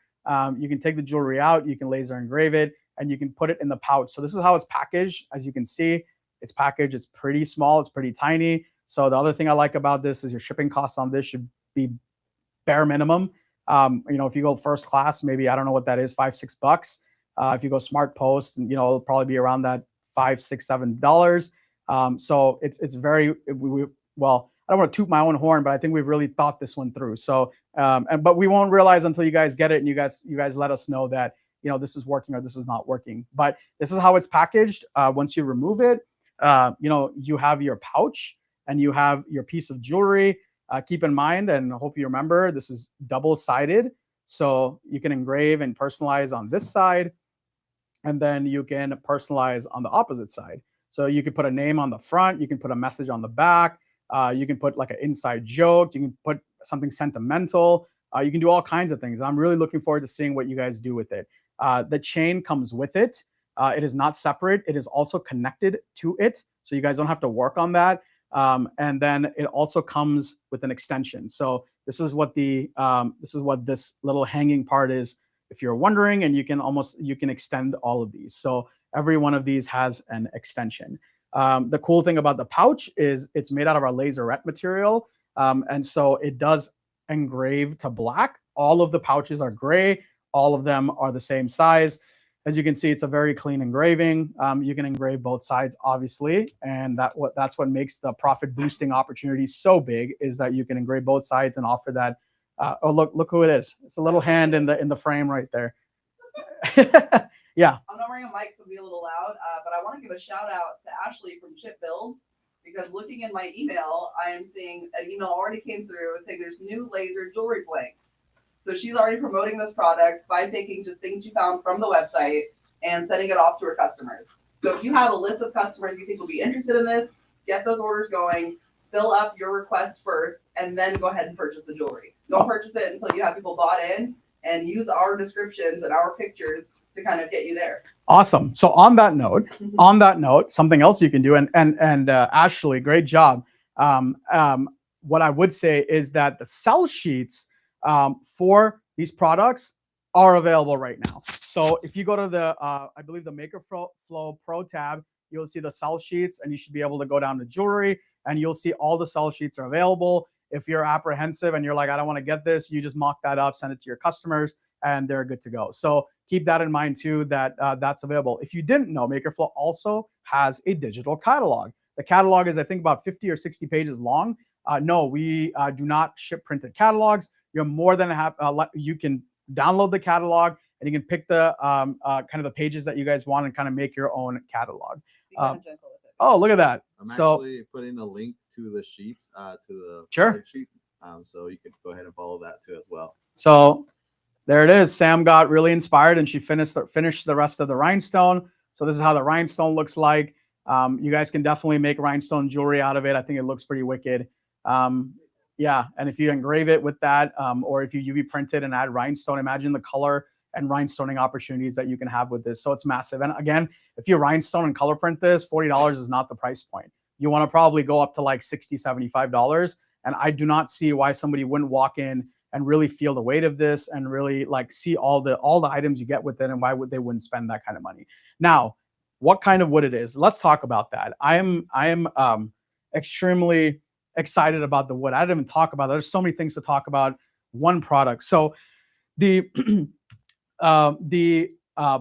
you can take the jewelry out, you can laser engrave it, and you can put it in the pouch. So this is how it's packaged. As you can see, it's packaged. It's pretty small. It's pretty tiny. So the other thing I like about this is your shipping costs on this should be bare minimum. If you go first class, maybe, I don't know what that is, $5-6. If you go smart post, it'll probably be around that $5-7. So it's very, well, I don't want to toot my own horn, but I think we've really thought this one through. So, but we won't realize until you guys get it and you guys let us know that, this is working or this is not working. But this is how it's packaged. Once you remove it, you have your pouch and you have your piece of jewelry. Keep in mind, and I hope you remember, this is double-sided. So you can engrave and personalize on this side, and then you can personalize on the opposite side. So you can put a name on the front, you can put a message on the back, you can put like an inside joke, you can put something sentimental, you can do all kinds of things. I'm really looking forward to seeing what you guys do with it. The chain comes with it. It is not separate. It is also connected to it. So you guys don't have to work on that. And then it also comes with an extension. So this is what this little hanging part is if you're wondering, and you can extend all of these. So every one of these has an extension. The cool thing about the pouch is it's made out of our laserette material. And so it does engrave to black. All of the pouches are gray. All of them are the same size. As you can see, it's a very clean engraving. You can engrave both sides, obviously, and that's what makes the profit boosting opportunity so big, is that you can engrave both sides and offer that. Oh, look who it is! It's a little hand in the frame right there. Yeah. I'm not wearing a mic, so it'll be a little loud, but I want to give a shout out to Ashley from Chip Builds, because looking in my email, I am seeing an email already came through saying there's new laser jewelry blanks. So she's already promoting this product by taking just things she found from the website and sending it off to her customers. So if you have a list of customers you think will be interested in this, get those orders going, fill up your request first, and then go ahead and purchase the jewelry. Don't purchase it until you have people bought in, and use our descriptions and our pictures to kind of get you there. Awesome. So on that note, something else you can do, and Ashley, great job. What I would say is that the sell sheets for these products are available right now. So if you go to the, I believe the MakerFlo Pro tab, you'll see the sell sheets, and you should be able to go down to jewelry, and you'll see all the sell sheets are available. If you're apprehensive and you're like, I don't want to get this, you just mock that up, send it to your customers, and they're good to go. So keep that in mind too, that that's available. If you didn't know, MakerFlo also has a digital catalog. The catalog is, I think, about 50 or 60 pages long. No, we do not ship printed catalogs. You're more than happy. You can download the catalog, and you can pick the kind of the pages that you guys want and kind of make your own catalog. Oh, look at that. I'm actually putting a link to the sheets, to the sheet, so you can go ahead and follow that too as well. So there it is. Sam got really inspired, and she finished the rest of the rhinestone. So this is how the rhinestone looks like. You guys can definitely make rhinestone jewelry out of it. I think it looks pretty wicked. Yeah, and if you engrave it with that, or if you UV print it and add rhinestone, imagine the color and rhinestoning opportunities that you can have with this. So it's massive. And again, if you rhinestone and color print this, $40 is not the price point. You want to probably go up to like $60, $75. And I do not see why somebody wouldn't walk in and really feel the weight of this and really like see all the items you get with it, and why would they wouldn't spend that kind of money. Now, what kind of wood it is? Let's talk about that. I am extremely excited about the wood. I didn't even talk about it. There's so many things to talk about one product. So the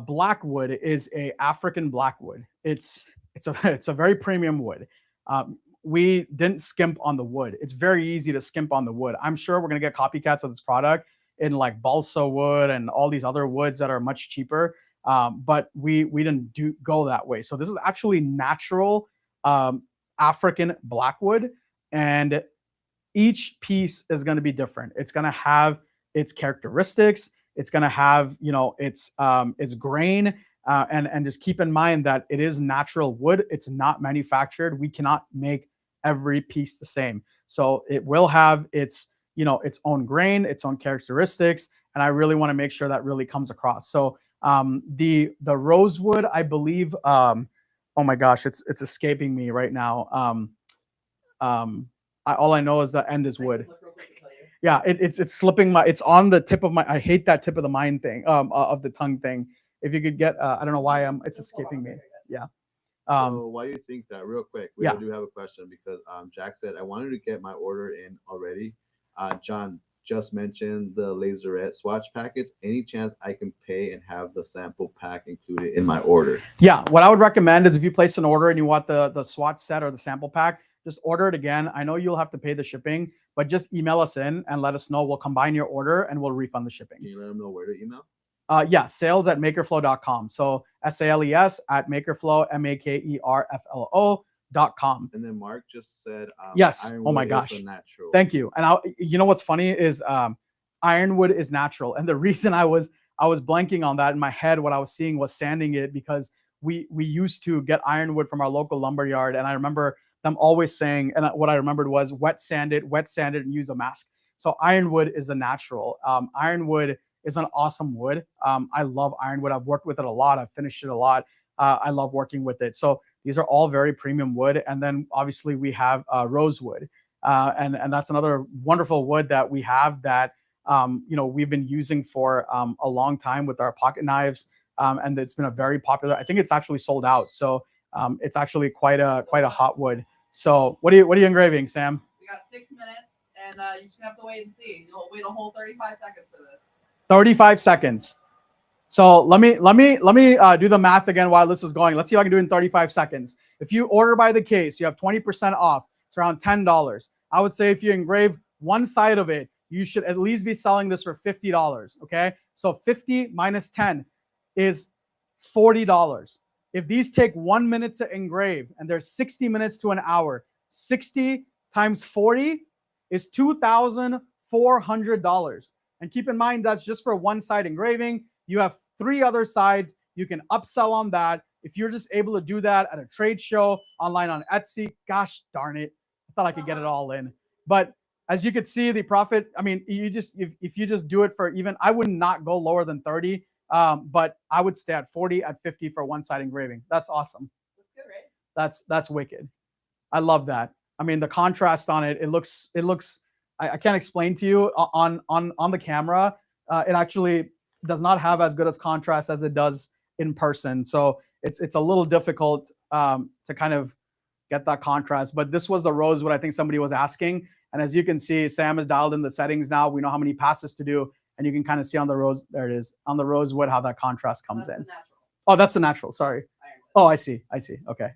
black wood is a African black wood. It's a very premium wood. We didn't skimp on the wood. It's very easy to skimp on the wood. I'm sure we're gonna get copycats of this product in like balsa wood and all these other woods that are much cheaper. But we didn't go that way. So this is actually natural African black wood, and each piece is going to be different. It's going to have its characteristics. It's going to have, its grain, and just keep in mind that it is natural wood. It's not manufactured. We cannot make every piece the same. So it will have its own grain, its own characteristics, and I really want to make sure that really comes across. So the rosewood, I believe, oh my gosh, it's escaping me right now. All I know is the end is wood. Yeah, it's slipping it's on the tip of my, I hate that tip of the mind thing, of the tongue thing. If you could get, I don't know why it's escaping me. Yeah. So why do you think that, real quick? We do have a question, because Jack said, I wanted to get my order in already. John just mentioned the laserette swatch package. Any chance I can pay and have the sample pack included in my order? Yeah, what I would recommend is if you place an order and you want the swatch set or the sample pack, just order it again. I know you'll have to pay the shipping, but just email us in and let us know. We'll combine your order and we'll refund the shipping. Can you let them know where to email? Yeah, sales@makerflo.com. So SALES at MakerFlo, MakerFlo.com. And then Mark just said, yes. Oh my gosh. Natural. Thank you. And you know what's funny is ironwood is natural. And the reason I was blanking on that in my head, what I was seeing was sanding it, because we used to get ironwood from our local lumber yard. And I remember them always saying, and what I remembered was wet sand it, and use a mask. So ironwood is a natural. Ironwood is an awesome wood. I love ironwood. I've worked with it a lot. I've finished it a lot. I love working with it. So these are all very premium wood. And then obviously we have rosewood. And that's another wonderful wood that we have that we've been using for a long time with our pocket knives, and it's been a very popular. I think it's actually sold out, so it's actually quite a hot wood. So what are you engraving, Sam? We got 6 minutes, and you just have to wait and see. You'll wait a whole 35 seconds for this. 35 seconds. So let me do the math again while this is going. Let's see if I can do it in 35 seconds. If you order by the case, you have 20% off. It's around $10. I would say if you engrave one side of it, you should at least be selling this for $50. Okay, so 50 minus 10 is $40. If these take 1 minute to engrave and there's 60 minutes to an hour, 60 times 40 is $2,400. And keep in mind, that's just for one side engraving. You have 3 other sides. You can upsell on that. If you're just able to do that at a trade show, online on Etsy, gosh darn it, I thought I could get it all in. But as you could see, the profit, I mean, if you just do it for even, I would not go lower than 30. But I would stay at 40, at 50 for one side engraving. That's awesome. That's good, right? That's wicked. I love that. I mean, the contrast on it, it looks, I can't explain to you on the camera. It actually does not have as good as contrast as it does in person. So it's a little difficult to kind of get that contrast. But this was the rosewood I think somebody was asking. And as you can see, Sam has dialed in the settings now. We know how many passes to do. And you can kind of see on the rose, there it is, on the rosewood, how that contrast comes in. Oh, that's the natural. Sorry. Oh, I see. Okay.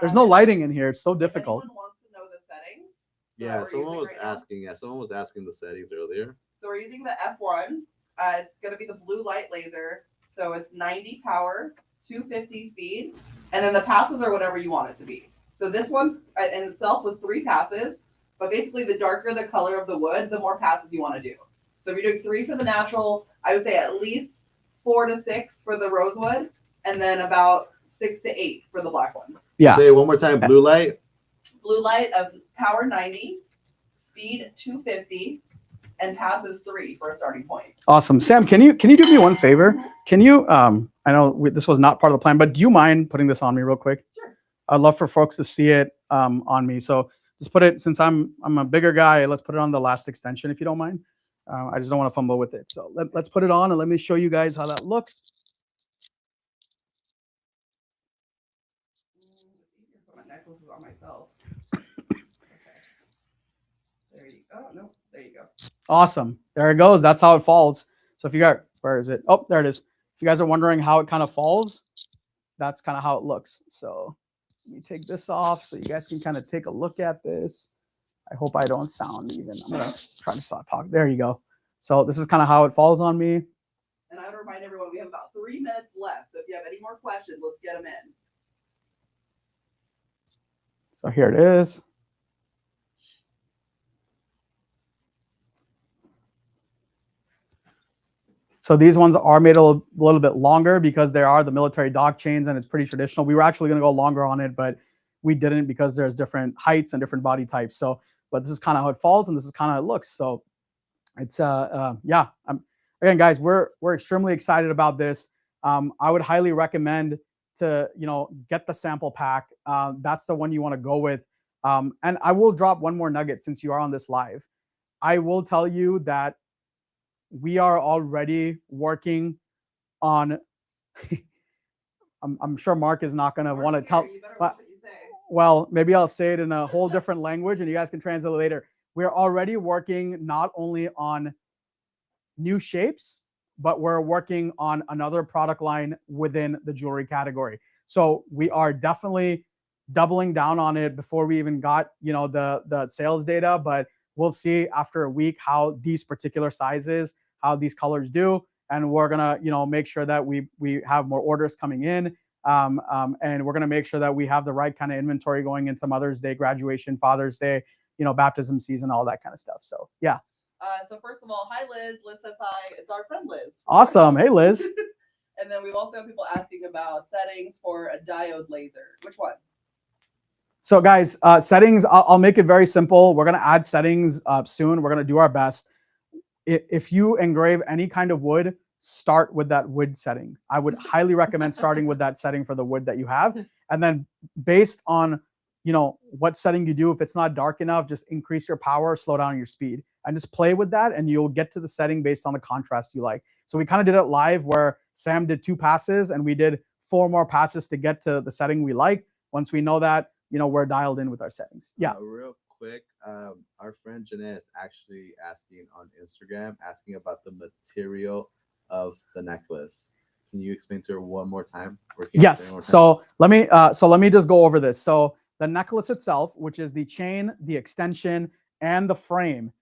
There's no lighting in here. It's so difficult. If anyone wants to know the settings. Yeah, someone was asking. Yeah, someone was asking the settings earlier. So we're using the F1. It's going to be the blue light laser. So it's 90 power, 250 speed, and then the passes are whatever you want it to be. So this one in itself was 3 passes, but basically the darker the color of the wood, the more passes you want to do. So if you're doing 3 for the natural, I would say at least 4 to 6 for the rosewood, and then about 6 to 8 for the black one. Yeah. Say it one more time. Blue light. Blue light of power 90, speed 250, and passes 3 for a starting point. Awesome. Sam, can you do me one favor? Can you, I know this was not part of the plan, but do you mind putting this on me real quick? Sure. I'd love for folks to see it on me. So just put it, since I'm a bigger guy, let's put it on the last extension if you don't mind. I just don't want to fumble with it. So let's put it on and let me show you guys how that looks. It's easier to put my necklaces on myself. There you go. Oh, no, there you go. Awesome. There it goes. That's how it falls. So if you got, where is it? Oh, there it is. If you guys are wondering how it kind of falls, that's kind of how it looks. So let me take this off so you guys can kind of take a look at this. I hope I don't sound even. I'm going to try to stop talking. There you go. So this is kind of how it falls on me. And I would remind everyone, we have about 3 minutes left. So if you have any more questions, let's get them in. So here it is. So these ones are made a little bit longer because they are the military dog chains and it's pretty traditional. We were actually going to go longer on it, but we didn't because there's different heights and different body types. So, but this is kind of how it falls and this is kind of how it looks. So it's, yeah. Again, guys, we're extremely excited about this. I would highly recommend to, get the sample pack. That's the one you want to go with. And I will drop one more nugget since you are on this live. I will tell you that we are already working on, I'm sure Mark is not going to want to tell. Well, maybe I'll say it in a whole different language and you guys can translate it later. We're already working not only on new shapes, but we're working on another product line within the jewelry category. So we are definitely doubling down on it before we even got, the sales data, but we'll see after a week how these particular sizes, how these colors do. And we're going to, make sure that we have more orders coming in. And we're going to make sure that we have the right kind of inventory going into Mother's Day, graduation, Father's Day, baptism season, all that kind of stuff. So, yeah. So first of all, hi, Liz. Liz says hi. It's our friend Liz. Awesome. Hey, Liz. And then we've also had people asking about settings for a diode laser. Which one? So guys, settings, I'll make it very simple. We're going to add settings soon. We're going to do our best. If you engrave any kind of wood, start with that wood setting. I would highly recommend starting with that setting for the wood that you have. And then based on, what setting you do, if it's not dark enough, just increase your power, slow down your speed. and just play with that, and you'll get to the setting based on the contrast you like. So we kind of did it live where Sam did 2 passes and we did 4 more passes to get to the setting we like. Once we know that, we're dialed in with our settings. Yeah. Real quick, our friend Jeanette is actually asking on Instagram, asking about the material of the necklace. Can you explain to her one more time? Yes. So let me just go over this. So the necklace itself, which is the chain, the extension, and the frame,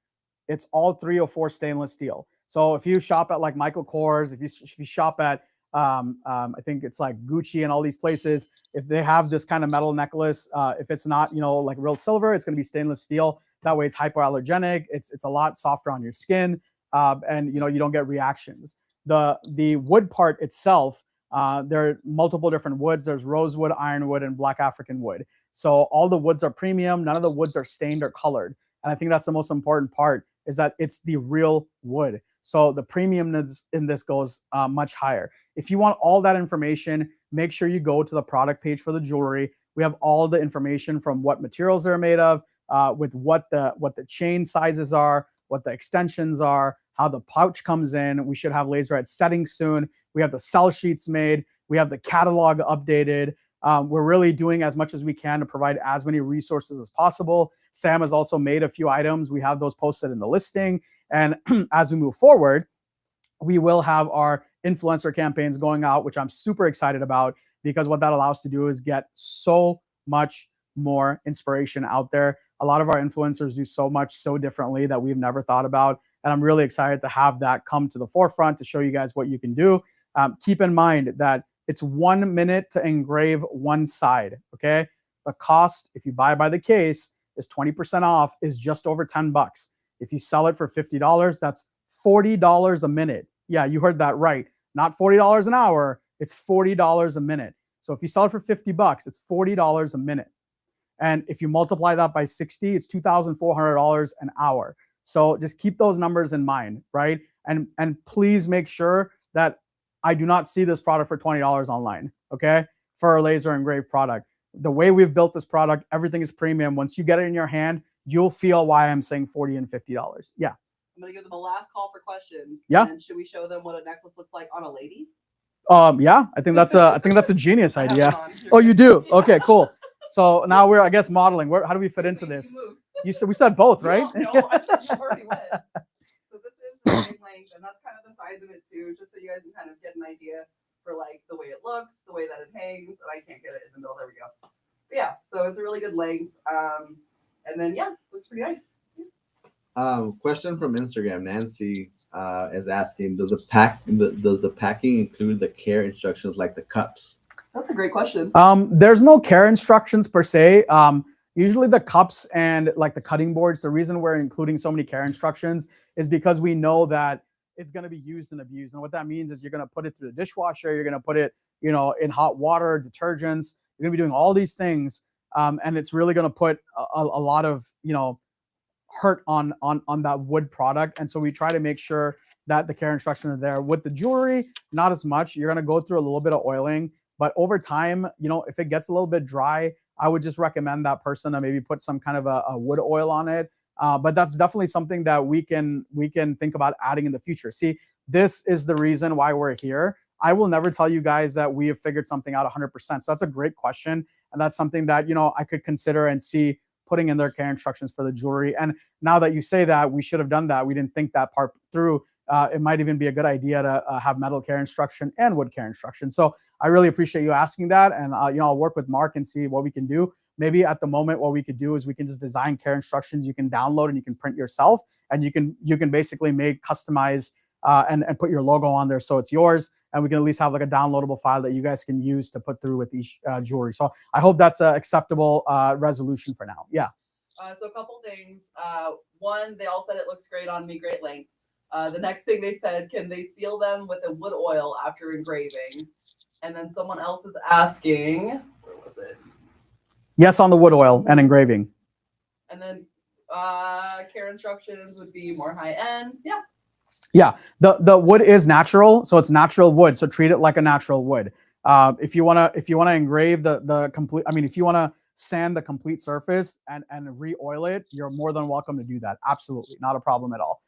it's all 304 stainless steel. So if you shop at like Michael Kors, if you shop at I think it's like Gucci and all these places, if they have this kind of metal necklace, if it's not like real silver, it's going to be stainless steel. That way it's hypoallergenic. It's a lot softer on your skin, and you don't get reactions. The wood part itself, there are multiple different woods. There's rosewood, ironwood, and black African wood. So all the woods are premium. None of the woods are stained or colored. And I think that's the most important part, is that it's the real wood. So the premiumness in this goes much higher. If you want all that information, make sure you go to the product page for the jewelry. We have all the information from what materials they're made of, with what the chain sizes are, what the extensions are, how the pouch comes in. We should have laserette settings soon. We have the sell sheets made. We have the catalog updated. We're really doing as much as we can to provide as many resources as possible. Sam has also made a few items. We have those posted in the listing. And as we move forward, we will have our influencer campaigns going out, which I'm super excited about, because what that allows to do is get so much more inspiration out there. A lot of our influencers do so much so differently that we've never thought about. And I'm really excited to have that come to the forefront to show you guys what you can do. Keep in mind that it's 1 minute to engrave one side, okay? The cost, if you buy by the case, is 20% off, is just over $10. If you sell it for $50, that's $40 a minute. Yeah, you heard that right. Not $40 an hour, it's $40 a minute. So if you sell it for $50, it's $40 a minute. And if you multiply that by 60, it's $2,400 an hour. So just keep those numbers in mind, right? And please make sure that I do not see this product for $20 online, okay? For a laser engraved product. The way we've built this product, everything is premium. Once you get it in your hand, you'll feel why I'm saying $40 and $50. Yeah. I'm gonna give them a last call for questions. Yeah. And should we show them what a necklace looks like on a lady? Yeah, I think that's a genius idea. Oh, you do? Okay, cool. So now we're, I guess, modeling. How do we fit into this? We said both, right? No, I thought you already went. So this is the same length, and that's kind of the size of it too, just so you guys can kind of get an idea for like the way it looks, the way that it hangs, and I can't get it in the middle. There we go. But yeah, so it's a really good length. And then yeah, looks pretty nice. Question from Instagram. Nancy is asking, does the packing include the care instructions like the cups? That's a great question. There's no care instructions per se. Usually the cups and like the cutting boards, the reason we're including so many care instructions is because we know that it's going to be used and abused. And what that means is you're going to put it through the dishwasher, you're going to put it, in hot water, detergents, you're going to be doing all these things. And it's really going to put a lot of, hurt on that wood product. And so we try to make sure that the care instructions are there. With the jewelry, not as much. You're going to go through a little bit of oiling, but over time, if it gets a little bit dry, I would just recommend that person to maybe put some kind of a wood oil on it. But that's definitely something that we can think about adding in the future. See, this is the reason why we're here. I will never tell you guys that we have figured something out 100%. So that's a great question. And that's something that, I could consider and see putting in their care instructions for the jewelry. And now that you say that, we should have done that. We didn't think that part through. It might even be a good idea to have metal care instruction and wood care instruction. So I really appreciate you asking that. And, I'll work with Mark and see what we can do. Maybe at the moment, what we could do is we can just design care instructions you can download and you can print yourself. And you can basically make customized and put your logo on there so it's yours. And we can at least have like a downloadable file that you guys can use to put through with each jewelry. So I hope that's an acceptable resolution for now. Yeah. So a couple things. One, they all said it looks great on me, great length. The next thing they said, can they seal them with a wood oil after engraving? And then someone else is asking, where was it? Yes, on the wood oil and engraving. And then care instructions would be more high end. Yeah. Yeah, the wood is natural, so it's natural wood. So treat it like a natural wood. If you wanna engrave the complete, if you wanna sand the complete surface and re-oil it, you're more than welcome to do that. Absolutely, not a problem at all.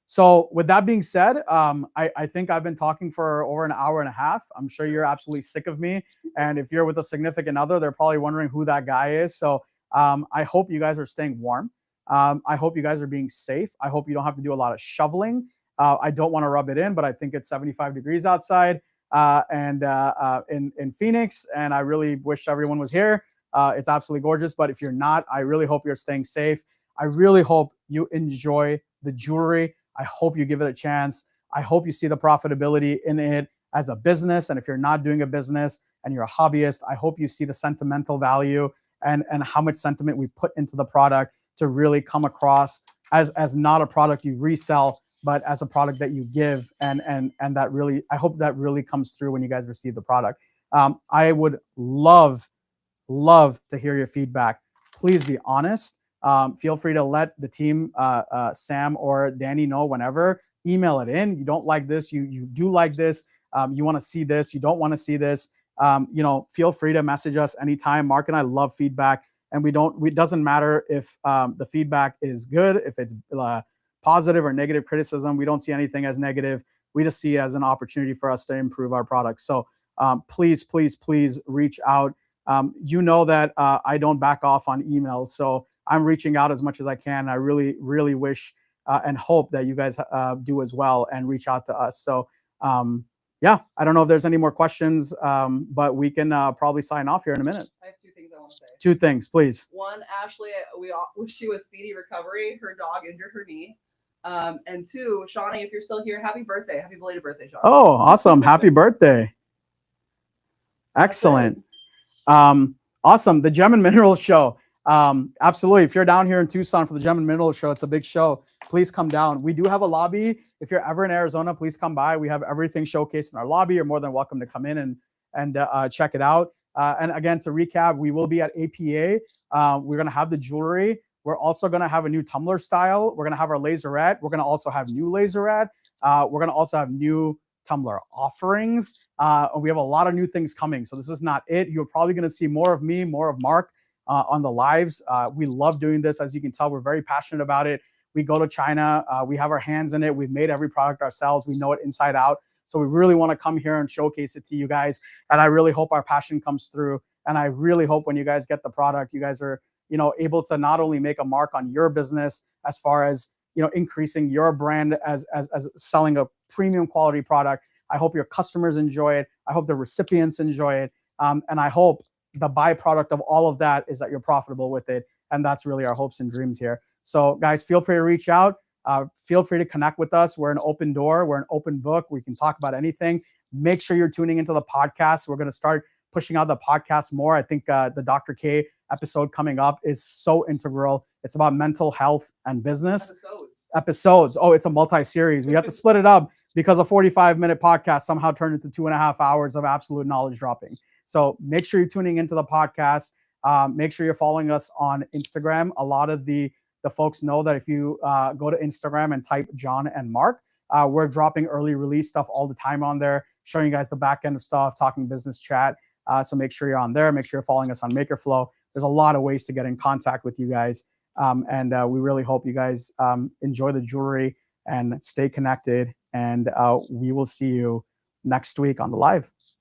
So with that being said, I think I've been talking for over an hour and a half. I'm sure you're absolutely sick of me. And if you're with a significant other, they're probably wondering who that guy is. So I hope you guys are staying warm. I hope you guys are being safe. I hope you don't have to do a lot of shoveling. I don't want to rub it in, but I think it's 75 degrees outside in Phoenix. And I really wish everyone was here. It's absolutely gorgeous. But if you're not, I really hope you're staying safe. I really hope you enjoy the jewelry. I hope you give it a chance. I hope you see the profitability in it as a business. And if you're not doing a business and you're a hobbyist, I hope you see the sentimental value and how much sentiment we put into the product to really come across as not a product you resell, but as a product that you give. And that really, I hope that really comes through when you guys receive the product. I would love to hear your feedback. Please be honest. Feel free to let the team, Sam or Danny, know whenever. Email it in. You don't like this. You do like this. You want to see this. You don't want to see this. Feel free to message us anytime. Mark and I love feedback, and it doesn't matter if the feedback is good, if it's positive or negative criticism. We don't see anything as negative. We just see it as an opportunity for us to improve our products. So please reach out. You know that I don't back off on emails, so I'm reaching out as much as I can. I really wish and hope that you guys do as well and reach out to us. So yeah, I don't know if there's any more questions, but we can probably sign off here in a minute. I have two things I want to say. Two things, please. One, Ashley, we all wish you a speedy recovery. Her dog injured her knee. And two, Shawnee, if you're still here, happy birthday. Happy belated birthday, Shawnee. Oh, awesome. Happy birthday. Excellent. Awesome. The Gem and Minerals Show. Absolutely. If you're down here in Tucson for the Gem and Minerals Show, it's a big show. Please come down. We do have a lobby. If you're ever in Arizona, please come by. We have everything showcased in our lobby. You're more than welcome to come in and check it out. And again, to recap, we will be at APA. We're going to have the jewelry. We're also going to have a new tumbler style. We're going to have our laserette. We're going to also have new laserette. We're going to also have new tumbler offerings. We have a lot of new things coming. So this is not it. You're probably going to see more of me, more of Mark on the lives. We love doing this. As you can tell, we're very passionate about it. We go to China. We have our hands in it. We've made every product ourselves. We know it inside out. So we really want to come here and showcase it to you guys. And I really hope our passion comes through. And I really hope when you guys get the product, you guys are, able to not only make a mark on your business as far as, increasing your brand as selling a premium quality product. I hope your customers enjoy it. I hope the recipients enjoy it. And I hope the byproduct of all of that is that you're profitable with it. And that's really our hopes and dreams here. So guys, feel free to reach out. Feel free to connect with us. We're an open door. We're an open book. We can talk about anything. Make sure you're tuning into the podcast. We're going to start pushing out the podcast more. I think the Dr. K episode coming up is so integral. It's about mental health and business. Episodes. Oh, it's a multi-series. We have to split it up because a 45-minute podcast somehow turned into 2.5 hours of absolute knowledge dropping. So make sure you're tuning into the podcast. Make sure you're following us on Instagram. A lot of the folks know that if you go to Instagram and type John and Mark, we're dropping early release stuff all the time on there, showing you guys the back end of stuff, talking business chat. So make sure you're on there. Make sure you're following us on MakerFlo. There's a lot of ways to get in contact with you guys. And we really hope you guys enjoy the jewelry and stay connected. And we will see you next week on the live.